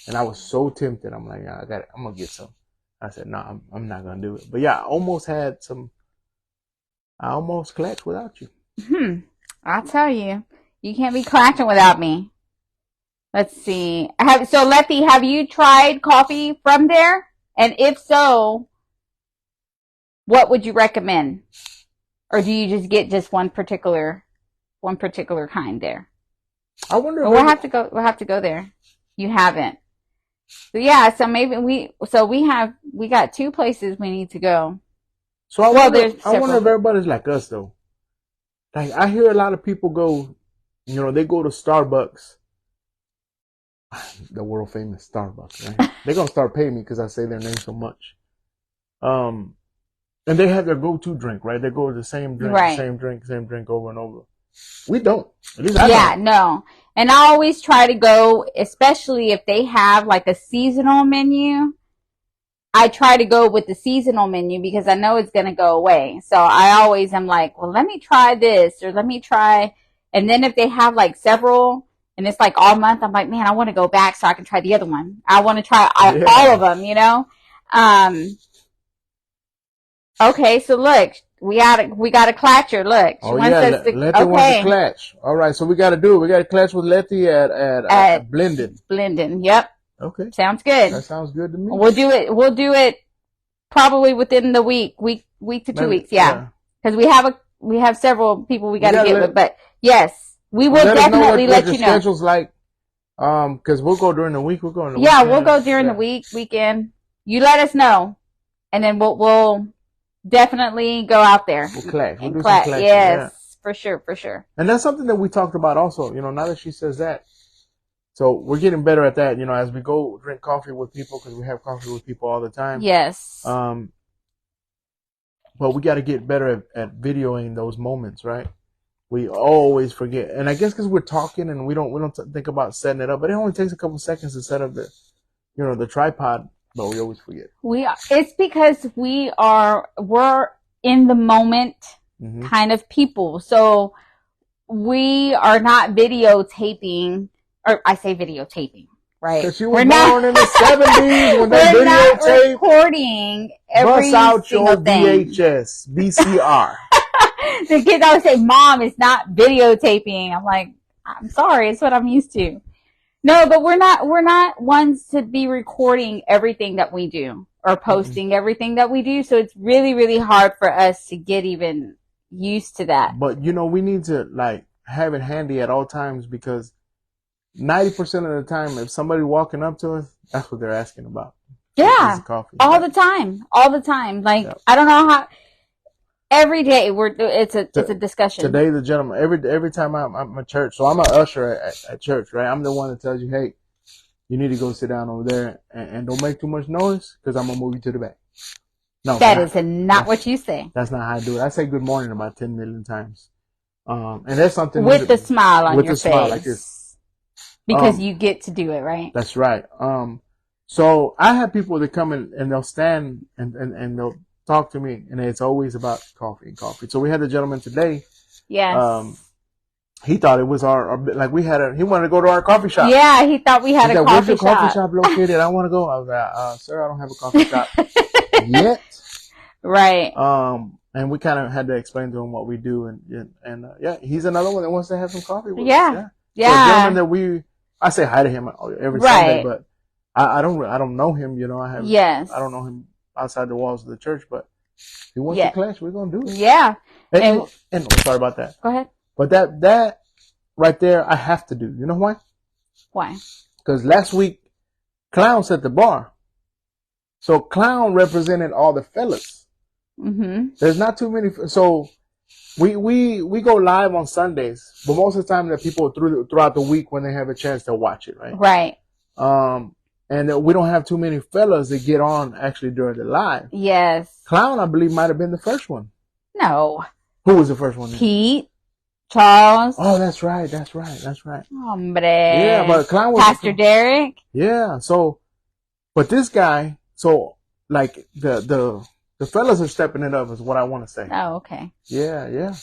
And I was so tempted. I'm like, yeah, I got it. I'm gonna get some. I said, no, I'm not gonna do it. But yeah, I almost clatched without you. I'll tell you, you can't be clatching without me. Let's see. So Letty, have you tried coffee from there? And if so, what would you recommend? Or do you just get just one particular kind there? I wonder if we'll have to go there. You haven't. So yeah, so maybe we got 2 places we need to go. So I wonder if everybody's like us though. Like I hear a lot of people go, they go to Starbucks. The world famous Starbucks, right? They're gonna start paying me because I say their name so much. And they have their go-to drink, right? They go to the same drink, right. same drink over and over. We don't. At least I don't. No. And I always try to go, especially if they have like a seasonal menu. I try to go with the seasonal menu because I know it's going to go away. So I always am like, well, let me try this or let me try. And then if they have like several and it's like all month, I'm like, man, I want to go back so I can try the other one. I want to try all of them, Okay, so look, we got a clatcher. Look, she wants us to, Letty wants to clatch. All right, so we got to do it. We got to clatch with Letty at Blended. Blended, yep. Okay, sounds good. That sounds good to me. We'll do it probably within the week to 2 weeks. Yeah, because we have several people we got to get with. But yes, we will definitely let you know. Schedule's like, because we'll go during the week. We're going. Yeah, we'll go during the weekend. You let us know, and then we'll definitely go out there. We'll clatch. We'll do clatch. Some clatching. Yes, yeah. For sure. And that's something that we talked about also. Now that she says that, so we're getting better at that. As we go drink coffee with people because we have coffee with people all the time. Yes. But we got to get better at videoing those moments, right? We always forget, and I guess because we're talking and we don't think about setting it up. But it only takes a couple seconds to set up the tripod. But we always forget. It's because we're in the moment kind of people. So we are not videotaping, or I say videotaping, right? Because you were born in the 70s when they videotaped. We're not recording every Bust out single your thing. VHS, VCR. The kids always say, Mom, it's not videotaping. I'm like, I'm sorry, it's what I'm used to. No, but we're not ones to be recording everything that we do or posting everything that we do. So it's really, really hard for us to get even used to that. But we need to have it handy at all times because 90% of the time, if somebody walking up to us, that's what they're asking about. Yeah, all the time. Like I don't know how. Every day it's a discussion. Today the gentleman every time I'm at church, so I'm an usher at church, right? I'm the one that tells you, hey, you need to go sit down over there and don't make too much noise because I'm gonna move you to the back. No, that is not what you say. That's not how I do it. I say good morning about 10 million times, and that's something with the smile on your face, smile like this, because you get to do it, right? That's right. So I have people that come in and they'll stand and they'll talk to me, and it's always about coffee. So we had the gentleman today. Yes. He thought it was he wanted to go to our coffee shop. Yeah, he thought we had a coffee shop. Where's your coffee shop located? I want to go. I was like, sir, I don't have a coffee shop yet. Right. And we kind of had to explain to him what we do, and he's another one that wants to have some coffee with us. Yeah. So a gentleman that I say hi to him every Sunday, but I don't know him, I don't know him outside the walls of the church, but if he wants to clatch, we're going to do it. Yeah. And sorry about that. Go ahead. But that right there, I have to do. You know why? Why? Because last week, Clown set the bar. So clown represented all the fellas. Mm-hmm. There's not too many. So we go live on Sundays, but most of the time the people throughout the week when they have a chance to watch it, right? Right. And we don't have too many fellas that get on actually during the live. Yes. Clown, I believe, might have been the first one. No. Who was the first one? Pete, Charles. Oh, that's right. Hombre. Yeah, but Clown was Pastor Derek. Yeah. So, but this guy, so like the fellas are stepping it up, is what I want to say. Oh, okay. Yeah.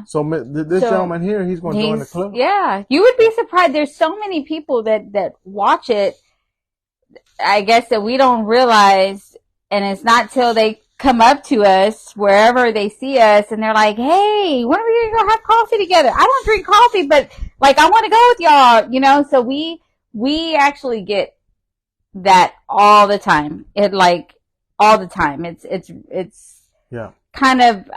So this gentleman here, he's going to join the club. Yeah, you would be surprised. There's so many people that watch it. I guess that we don't realize, and it's not till they come up to us wherever they see us, and they're like, "Hey, when are we gonna go have coffee together? I don't drink coffee, but like I want to go with y'all." You know, so we actually get that all the time. All the time. It's yeah, kind of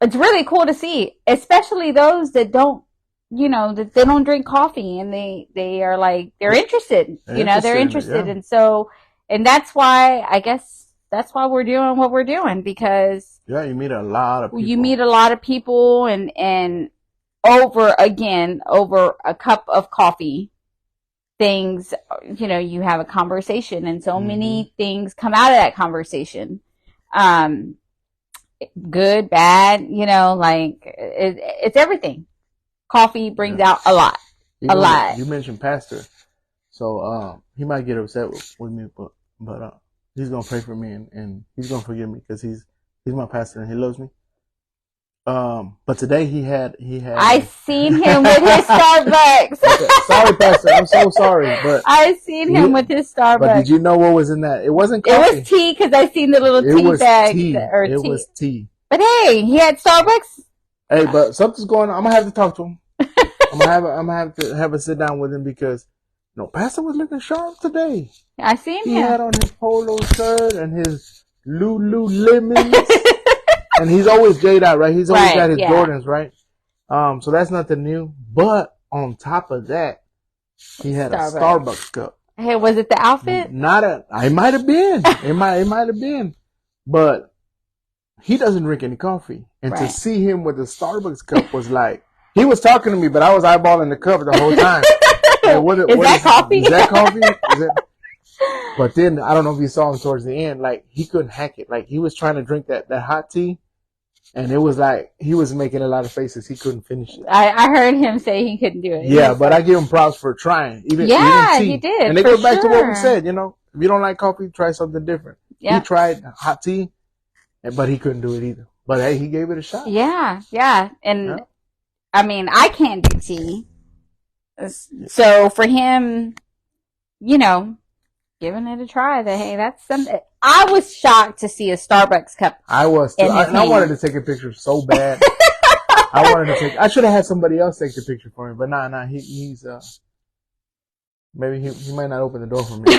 it's really cool to see, especially those that don't, that they don't drink coffee, and they are like, they're interested, they're interested. Yeah. And so, and that's why, I guess that's why we're doing what we're doing, because you meet a lot of people. And over a cup of coffee, things, you have a conversation, and so many things come out of that conversation. Good, bad, it's everything. Coffee brings out a lot. You mentioned pastor, so he might get upset with me, but he's gonna pray for me, and he's gonna forgive me, because he's my pastor and he loves me. But today he had. I seen him with his Starbucks. Okay. Sorry, pastor, I'm so sorry, but I seen him with his Starbucks. But did you know what was in that? It wasn't coffee. It was tea, because I seen the little tea bag. It was tea. But hey, he had Starbucks. Hey, but something's going on. I'm gonna have to talk to him. I'm gonna have to have a sit down with him, because pastor was looking sharp today. I seen him. He had on his polo shirt and his Lululemons. And he's always J'd out, right? He's always got his Jordans, right? So that's nothing new. But on top of that, he had a Starbucks cup. Hey, was it the outfit? It might have been. It might have been. But he doesn't drink any coffee. And to see him with a Starbucks cup was like, he was talking to me, but I was eyeballing the cup the whole time. Like, is that coffee? Is that coffee? But then, I don't know if you saw him towards the end, like, he couldn't hack it. Like, he was trying to drink that hot tea, and it was like, he was making a lot of faces. He couldn't finish it. I heard him say he couldn't do it. Yeah, but I give him props for trying. Even tea. He did. And they go back to what we said, if you don't like coffee, try something different. Yeah. He tried hot tea, but he couldn't do it either. But hey, he gave it a shot. Yeah. And, I mean, I can't do tea. So for him, giving it a try, that's something. I was shocked to see a Starbucks cup. I was too. I wanted to take a picture so bad. I should have had somebody else take the picture for me, but nah, he's maybe he might not open the door for me.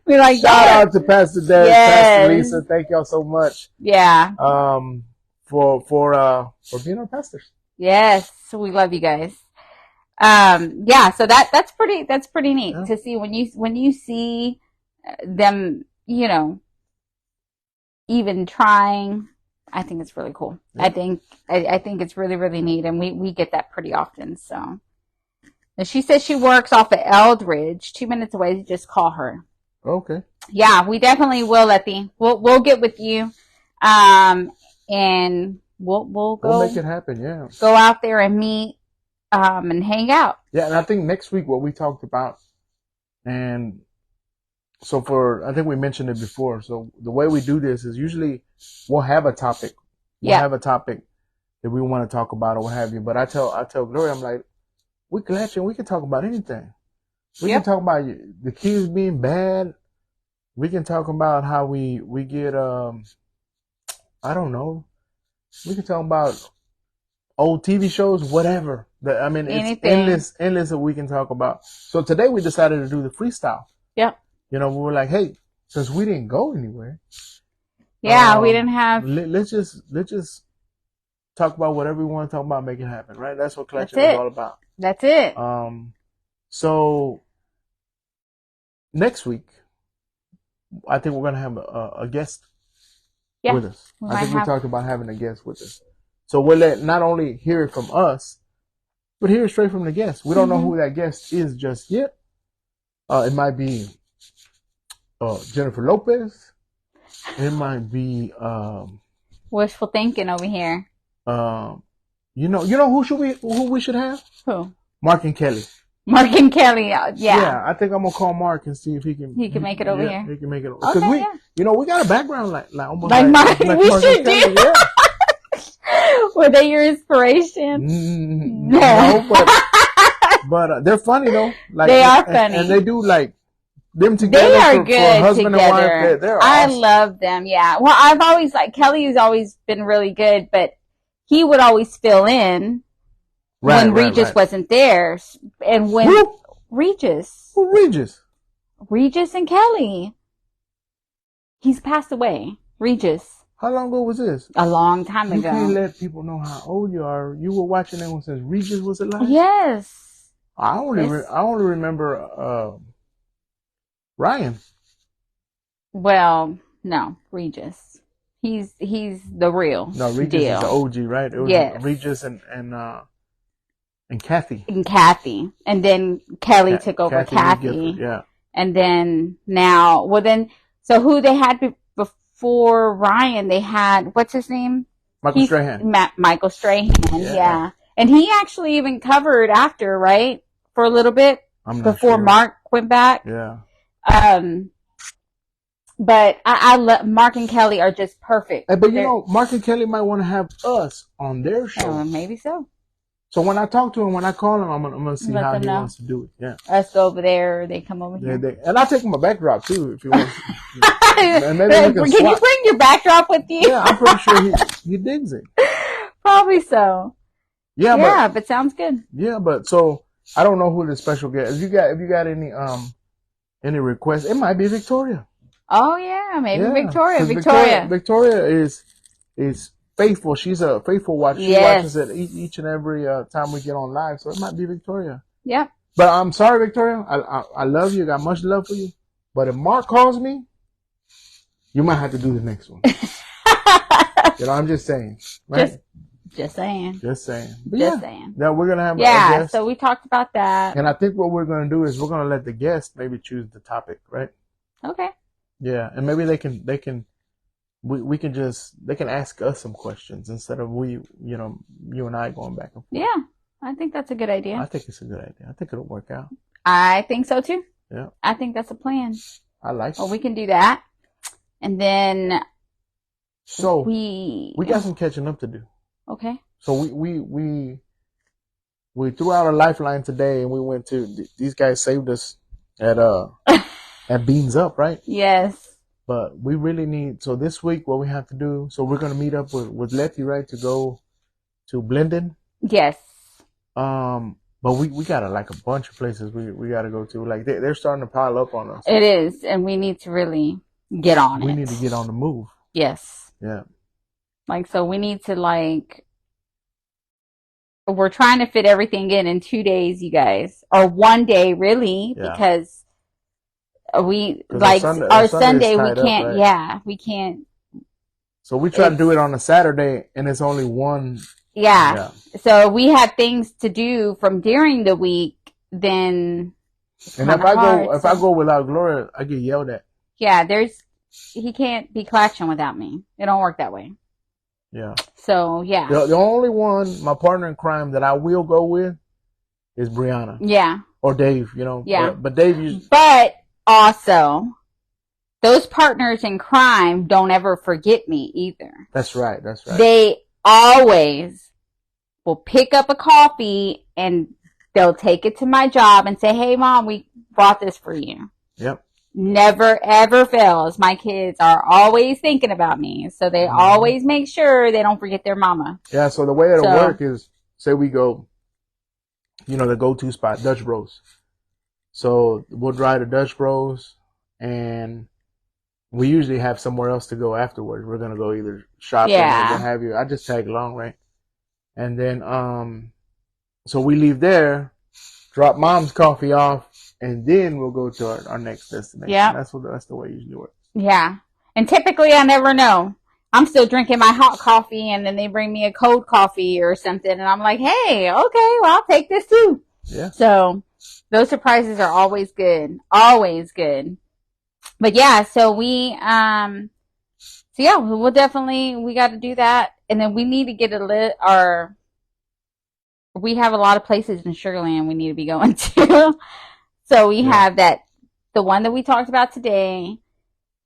We're like, shout out to Pastor Derek, Pastor Lisa, thank y'all so much. Yeah. For being our pastors. Yes, we love you guys. So that's pretty neat to see when you see them, even trying. I think it's really cool. Yeah. I think it's really, really neat, and we get that pretty often. So, and she says she works off of Eldridge, 2 minutes away. Just call her. Okay. Yeah, we definitely will, Letty. We'll get with you, and we'll make it happen. Yeah. Go out there and meet. And hang out. Yeah, and I think next week what we talked about, and so I think we mentioned it before. So the way we do this is usually we'll have a topic. We'll have a topic that we want to talk about or what have you. But I tell Gloria, I'm like, we can talk about anything. We can talk about the kids being bad. We can talk about how we get I don't know. We can talk about old TV shows, whatever. I mean, it's endless that we can talk about. So today we decided to do the freestyle. Yeah. We were like, hey, since we didn't go anywhere. Yeah, we didn't have. Let's just talk about whatever we want to talk about, make it happen, right? That's what Klatch is all about. That's it. So next week, I think we're going to have a guest with us. I think we talked about having a guest with us. So we'll let not only hear it from us, but hear it straight from the guest. We don't know who that guest is just yet. It might be Jennifer Lopez. It might be wishful thinking over here. You know who we should have? Who? Mark and Kelly. Mark and Kelly, yeah. Yeah, I think I'm gonna call Mark and see if he can make it over here. He can make it over. Because we got a background like almost like Mark. Like we Mark should do. Kelly, yeah. Were they your inspiration? No, but they're funny though. Like, they are funny, and they do like them together. They are for good husband together. And wife. They're I awesome. love them. Yeah. Well, I've always Kelly's always been really good, but he would always fill in when Regis wasn't there, and when Regis. Who Regis? Regis and Kelly. He's passed away. Regis. How long ago was this? A long time ago. You can't let people know how old you are. You were watching that one since Regis was alive? Yes. I only remember Ryan. Well, no, Regis. He's the real No, Regis deal. is the OG, right? It was Regis and Kathy. And Kathy. And then Kelly took over Kathy. Yeah. And then now, so who they had before Ryan, they had, what's his name? Michael Strahan. Michael Strahan, yeah. And he actually even covered after, right? For a little bit. Before Mark went back. Yeah. But I love, Mark and Kelly are just perfect. But Mark and Kelly might want to have us on their show. Maybe so. So when I talk to him, when I call him, I'm gonna see how he wants to do it. Yeah. Us go over there, or they come over here. And I'll take him a backdrop too if he wants. And maybe can you bring your backdrop with you? Yeah, I'm pretty sure he digs it. Probably so. Yeah, but sounds good. Yeah, but so I don't know who the special guest. If you got any requests, it might be Victoria. Oh yeah, maybe Victoria. Victoria is faithful. She's a faithful watcher. She watches it each and every time we get on live. So it might be Victoria. Yeah. But I'm sorry, Victoria. I love you. Got much love for you. But if Mark calls me, you might have to do the next one. I'm just saying. Right? Just saying. Just saying. But just saying. Now we're gonna have a guest. So we talked about that. And I think what we're gonna do is we're gonna let the guest maybe choose the topic, right? Okay. Yeah, and maybe they can ask us some questions instead of you and I going back and forth. Yeah, I think that's a good idea. I think it's a good idea. I think it'll work out. I think so too. Yeah. I think that's a plan. I like it. Well, we can do that. And then we got some catching up to do. Okay. So we threw out a lifeline today and we went to these guys saved us at Beans Up, right? Yes. But we really need, so this week what we have to do, so we're going to meet up with Letty, right, to go to Blendon. Yes. But we got a bunch of places we got to go to. Like they're starting to pile up on us. It is. And we need to really get on it. We need to get on the move. Yes. Yeah. So we need to we're trying to fit everything in 2 days, you guys, or 1 day really, because our Sunday we can't. Right? Yeah, we can't. So we try to do it on a Saturday, and it's only one. Yeah. So we have things to do from during the week. Then. And if I go without Gloria, I get yelled at. Yeah, he can't be clatching without me. It don't work that way. Yeah. So yeah. The only one, my partner in crime, that I will go with is Brianna. Yeah. Or Dave. Yeah. But Dave. But also, those partners in crime don't ever forget me either. That's right. They always will pick up a coffee and they'll take it to my job and say, "Hey, Mom, we brought this for you." Yep. Never, ever fails. My kids are always thinking about me. So they always make sure they don't forget their mama. Yeah, so the way it'll work is, say we go, the go-to spot, Dutch Bros. So we'll drive to Dutch Bros, and we usually have somewhere else to go afterwards. We're going to go either shopping or what have you. I just tag along, right? And then, so we leave there, drop Mom's coffee off and then we'll go to our next destination. Yeah. That's the way it usually works. Yeah. And typically I never know. I'm still drinking my hot coffee and then they bring me a cold coffee or something and I'm like, hey, okay, well, I'll take this too. Yeah. So those surprises are always good. Always good. But yeah, so we we'll definitely, we got to do that. And then we need to get we have a lot of places in Sugar Land we need to be going to. So we have the one that we talked about today.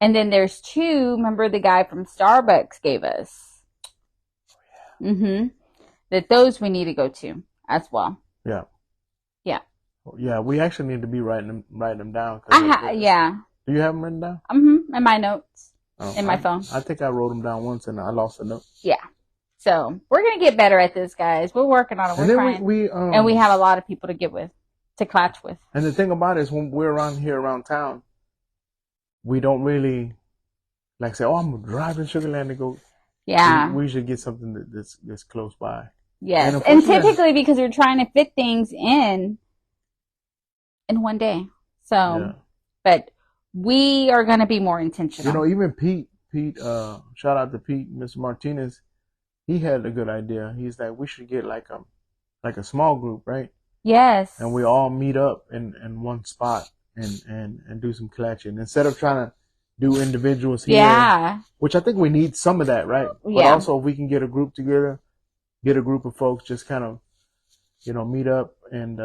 And then there's 2, remember the guy from Starbucks gave us. That those we need to go to as well. Yeah. Yeah. Yeah, we actually need to be writing them down. Yeah. Do you have them written down? In my notes. In my phone. I think I wrote them down once and I lost a note. Yeah. So we're going to get better at this, guys. We're working on it. We're trying. And we have a lot of people to get with, to klatch with. And the thing about it is when we're around town, we don't really like say, oh, I'm driving Sugar Land to go. Yeah. We should get something that's close by. Yes. And typically because we're trying to fit things in one day. So, but we are going to be more intentional. Even Pete, shout out to Pete, Mr. Martinez. He had a good idea. He's like, we should get like a small group, right? Yes. And we all meet up in one spot and do some klatching instead of trying to do individuals here. Yeah. Which I think we need some of that, right? Yeah. But also if we can get a group together, get a group of folks, just kind of, meet up and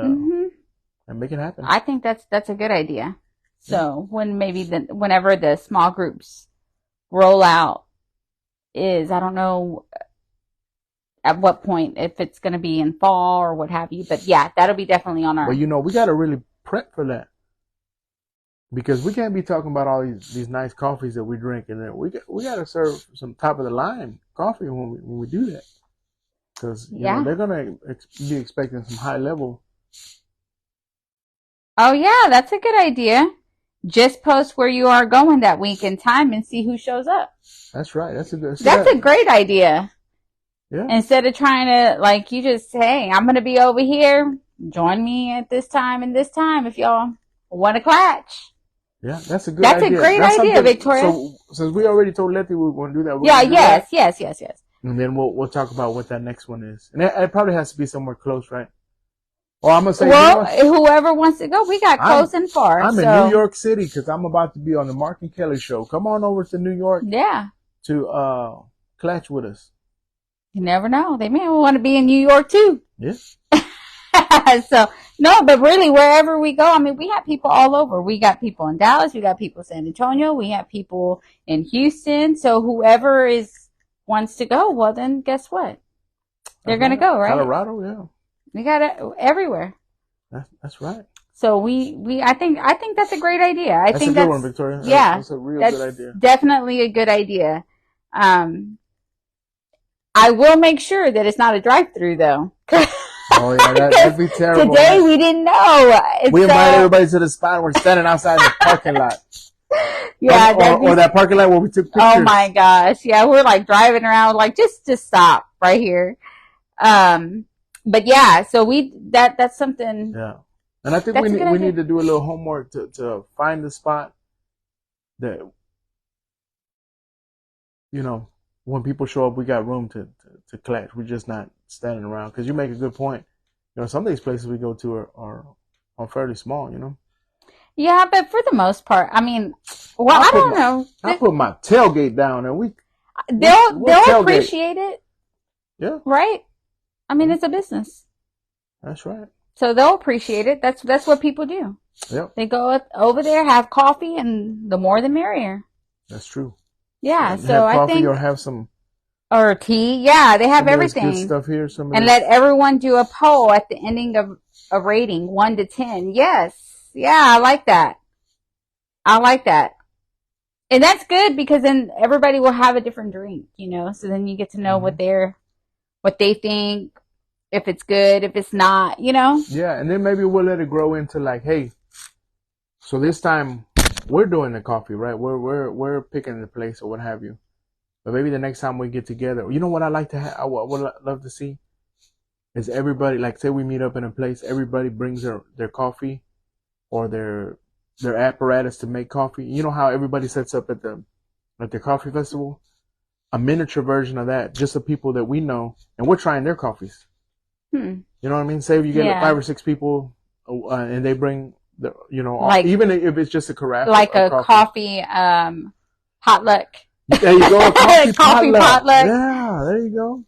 make it happen. I think that's a good idea. So whenever the small groups roll out I don't know at what point, if it's going to be in fall or what have you, but yeah, that'll be definitely on our. Well, we got to really prep for that because we can't be talking about all these nice coffees that we drink, and then we got to serve some top of the line coffee when we do that because they're going to be expecting some high level. Oh yeah, that's a good idea. Just post where you are going that week and time and see who shows up. That's right. That's a great idea. Yeah. Instead of trying to you just say, I'm going to be over here. Join me at this time and this time if y'all want to klatch. Yeah, that's a good idea. That's a great idea, Victoria. So since we already told Letty we want to do that. Yes. And then we'll talk about what that next one is. And it probably has to be somewhere close, right? Or I'm going to say, whoever wants to go, we got close and far. I'm in New York City because I'm about to be on the Mark and Kelly show. Come on over to New York. Yeah. To klatch with us. You never know. They may want to be in New York too. Yeah. So, no, but really wherever we go, we have people all over. We got people in Dallas. We got people in San Antonio. We have people in Houston. So whoever wants to go, well then guess what? They're going to go, right? Colorado, yeah. We got it everywhere. That's right. So I think that's a great idea. I think that's a good one, Victoria. Yeah. That's a real good idea. Definitely a good idea. I will make sure that it's not a drive-through though. Oh yeah, that'd be terrible. Today we didn't know. We invite everybody to the spot. We're standing outside the parking lot. Yeah, or that parking lot where we took pictures. Oh my gosh, yeah, we're driving around just stop right here. But yeah, so that's something. Yeah, and I think we need to do a little homework to find the spot that when people show up, we got room to klatch. We're just not standing around. Because you make a good point. Some of these places we go to are fairly small. Yeah, but for the most part, I don't know. I put my tailgate down, and they'll appreciate it. Yeah. Right. It's a business. That's right. So they'll appreciate it. That's what people do. Yep. They go over there, have coffee, and the more the merrier. That's true. Yeah. So have coffee or have some. Or tea. Yeah, they have everything. Good stuff here. And let everyone do a poll at the ending of a rating, 1 to 10. Yes. Yeah, I like that. And that's good because then everybody will have a different drink, so then you get to know what they think, if it's good, if it's not, Yeah, and then maybe we'll let it grow into hey, so this time we're doing the coffee, right? We're picking the place or what have you. But maybe the next time we get together, what I like to have, I would love to see is everybody, say we meet up in a place, everybody brings their coffee or their apparatus to make coffee. You know how everybody sets up at the coffee festival? A miniature version of that, just the people that we know, and we're trying their coffees. You know what I mean? Say if you get 5 or 6 people, and they bring like, even if it's just a carafe, like a coffee potluck. There you go, coffee potluck. potluck. Yeah, there you go.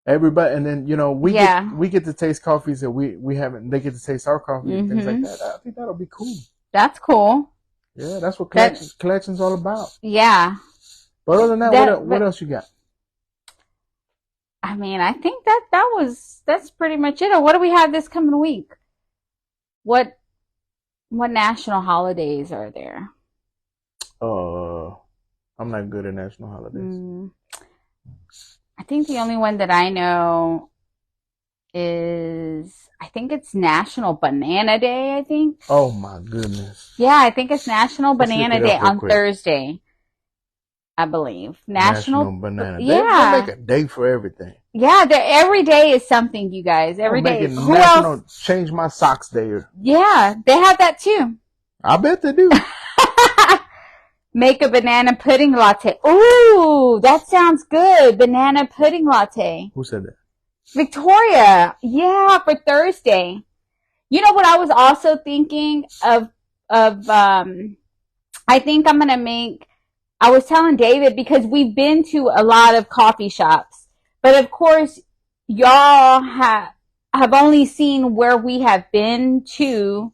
Everybody, and then we get to taste coffees that we haven't. They get to taste our coffee and things like that. I think that'll be cool. That's cool. Yeah, that's what collection's all about. Yeah. But other than that, what else you got? I mean, I think that's pretty much it. What do we have this coming week? What national holidays are there? I'm not good at national holidays. I think the only one that I know is, I think it's National Banana Day, I think. Oh my goodness. Yeah, I think it's National Banana Day on Thursday, I believe. National Banana Day. Yeah. They make a day for everything. Yeah, every day is something, you guys. Every day. Who National else? Change My Socks Day. Yeah, they have that too. I bet they do. Make a banana pudding latte. Ooh, that sounds good. Banana pudding latte. Who said that? Victoria. Yeah, for Thursday. You know what I was also thinking of, I think I'm going to make, I was telling David, because we've been to a lot of coffee shops, but of course y'all have only seen where we have been to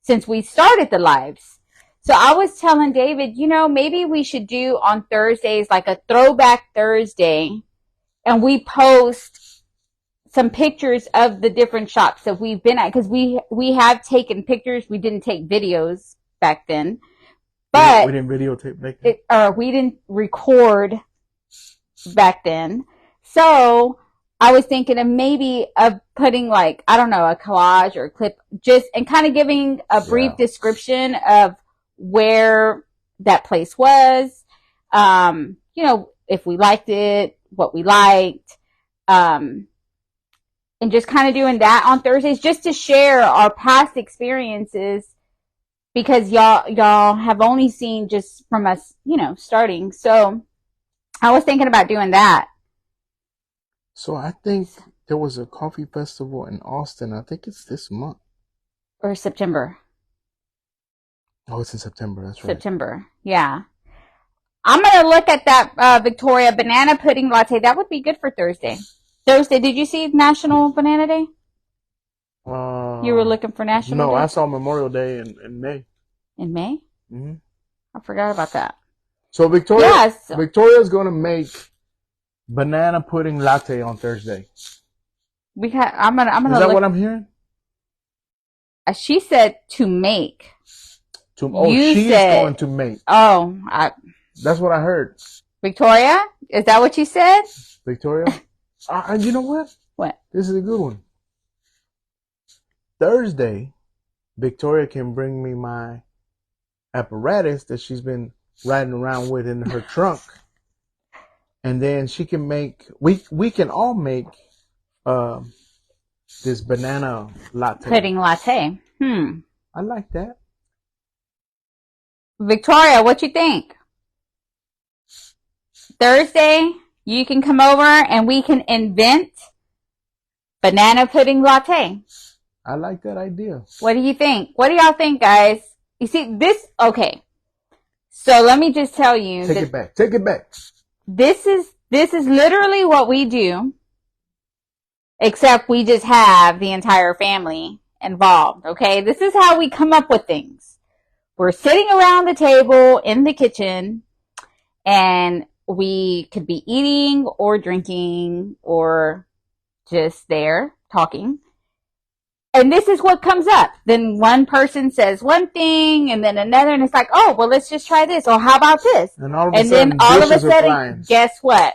since we started the lives. So I was telling David, maybe we should do on Thursdays like a throwback Thursday, and we post some pictures of the different shops that we've been at, because we have taken pictures. We didn't take videos back then, but we didn't videotape back then, or we didn't record back then. So I was thinking of maybe putting like, I don't know, a collage or a clip, and kind of giving a brief description of where that place was, if we liked it, what we liked, and just kind of doing that on Thursdays, just to share our past experiences, because y'all have only seen just from us, starting. So I was thinking about doing that. So I think there was a coffee festival in Austin. I think it's this month. Or September. Oh, it's in September. That's right. September. Yeah. I'm going to look at that Victoria banana pudding latte. That would be good for Thursday. Thursday, did you see National Banana Day? You were looking for National Day? I saw Memorial Day in May. In May? Mm-hmm. I forgot about that. So Victoria's going to make banana pudding latte on Thursday. I'm gonna. Is that what I'm hearing? She said to make. She's going to make. Oh, that's what I heard. Victoria, is that what you said? Victoria, you know what? What? This is a good one. Thursday, Victoria can bring me my apparatus that she's been riding around with in her trunk, and then she can make. We can all make this banana latte. Pudding latte. I like that. Victoria, what you think? Thursday, you can come over and we can invent banana pudding latte. I like that idea. What do you think? What do y'all think, guys? You see, okay. So let me just tell you. Take it back. Take it back. This is literally what we do, except we just have the entire family involved, okay? This is how we come up with things. We're sitting around the table in the kitchen, and we could be eating or drinking or just there talking. And this is what comes up. Then one person says one thing, and then another, and it's like, oh, well, let's just try this. Or how about this? And then all of a sudden, guess what?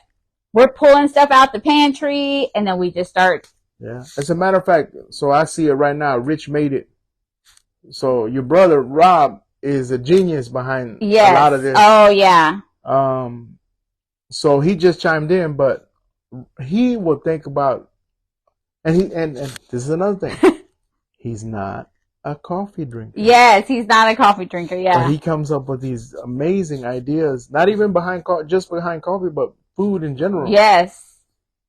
We're pulling stuff out the pantry, and then we just start. Yeah. As a matter of fact, so I see it right now. Rich made it. So your brother, Rob, is a genius behind a lot of this. Oh, yeah. So he just chimed in, but he will think about, and this is another thing. He's not a coffee drinker. Yes, he's not a coffee drinker. Yeah. But he comes up with these amazing ideas, not even just behind coffee, but food in general. Yes.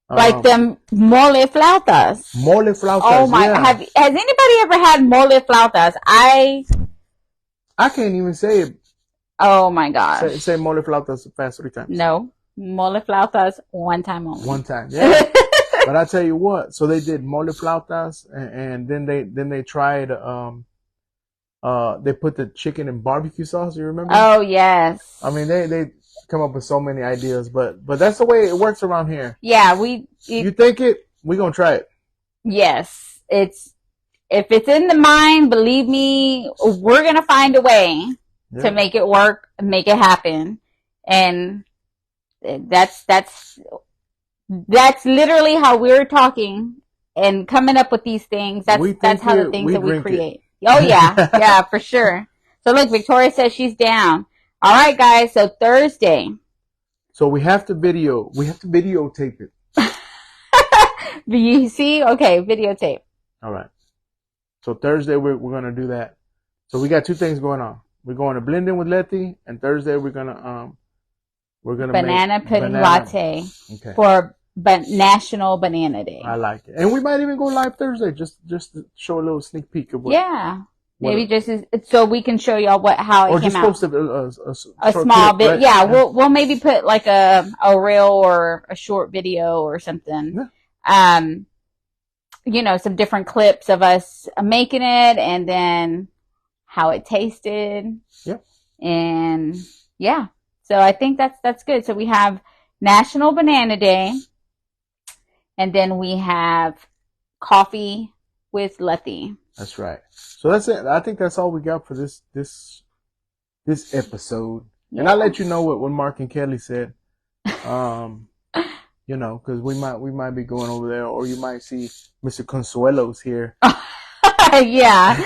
Like them mole flautas. Mole flautas. Oh my! Yeah. Has anybody ever had mole flautas? I can't even say it. Oh my gosh! Say mole flautas fast 3 times. No, mole flautas one time only. One time, yeah. But I tell you what. So they did mole flautas, and then they tried. They put the chicken in barbecue sauce. You remember? Oh yes. I mean, they come up with so many ideas, but that's the way it works around here. Yeah, you think it, we gonna try it. Yes, if it's in the mind, believe me, we're gonna find a way to make it work, make it happen, and that's literally how we're talking and coming up with these things. That's how the things that we create. Oh yeah, yeah, for sure. So look, Victoria says she's down. All right, guys. So Thursday. So we have to videotape it. You see? Okay, videotape. All right. So Thursday we're gonna do that. So we got 2 things going on. We're going to blend in with Letty, and Thursday we're gonna banana pudding latte for National Banana Day. I like it, and we might even go live Thursday just to show a little sneak peek of what. Yeah. Maybe just so we can show y'all how it came out. Or just post a small bit. Right? Yeah, we'll maybe put like a reel or a short video or something. Yeah. Some different clips of us making it, and then how it tasted. Yep. And yeah, so I think that's good. So we have National Banana Day, and then we have coffee with Letty. That's right. So that's it. I think that's all we got for this episode. Yeah. And I'll let you know what Mark and Kelly said. Because we might be going over there, or you might see Mr. Consuelos here. Yeah.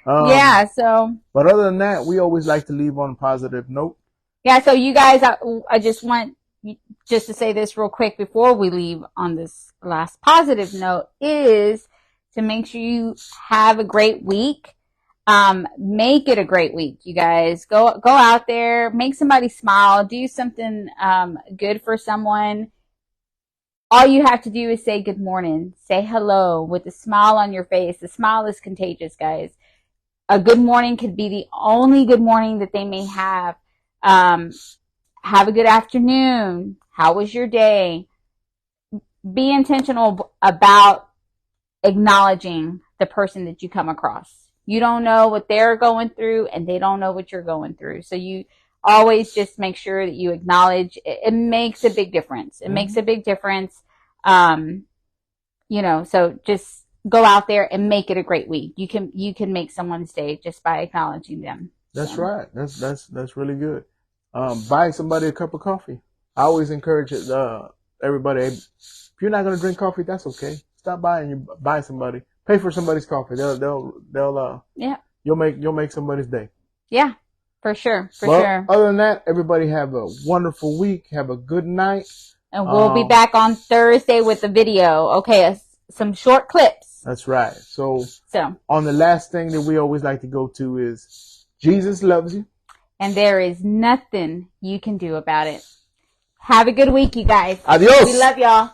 Yeah. So. But other than that, we always like to leave on a positive note. Yeah. So you guys, I just want just to say this real quick before we leave on this last positive note is to make sure you have a great week. Make it a great week, you guys. Go out there, make somebody smile, do something good for someone. All you have to do is say good morning, say hello with a smile on your face. The smile is contagious, guys. A good morning could be the only good morning that they may have. Have a good afternoon. How was your day? Be intentional about acknowledging the person that you come across. You don't know what they're going through, and they don't know what you're going through. So you always just make sure that you acknowledge. It makes a big difference. It makes a big difference. So just go out there and make it a great week. You can make someone's day just by acknowledging them. That's right. That's really good. Buy somebody a cup of coffee. I always encourage everybody. If you're not going to drink coffee, that's okay. Stop by and you buy somebody. Pay for somebody's coffee. They'll you'll make somebody's day. Yeah, for sure. Sure. Other than that, everybody have a wonderful week. Have a good night. And we'll be back on Thursday with the video. Okay, some short clips. That's right. So on the last thing that we always like to go to is Jesus loves you. And there is nothing you can do about it. Have a good week, you guys. Adios. We love y'all.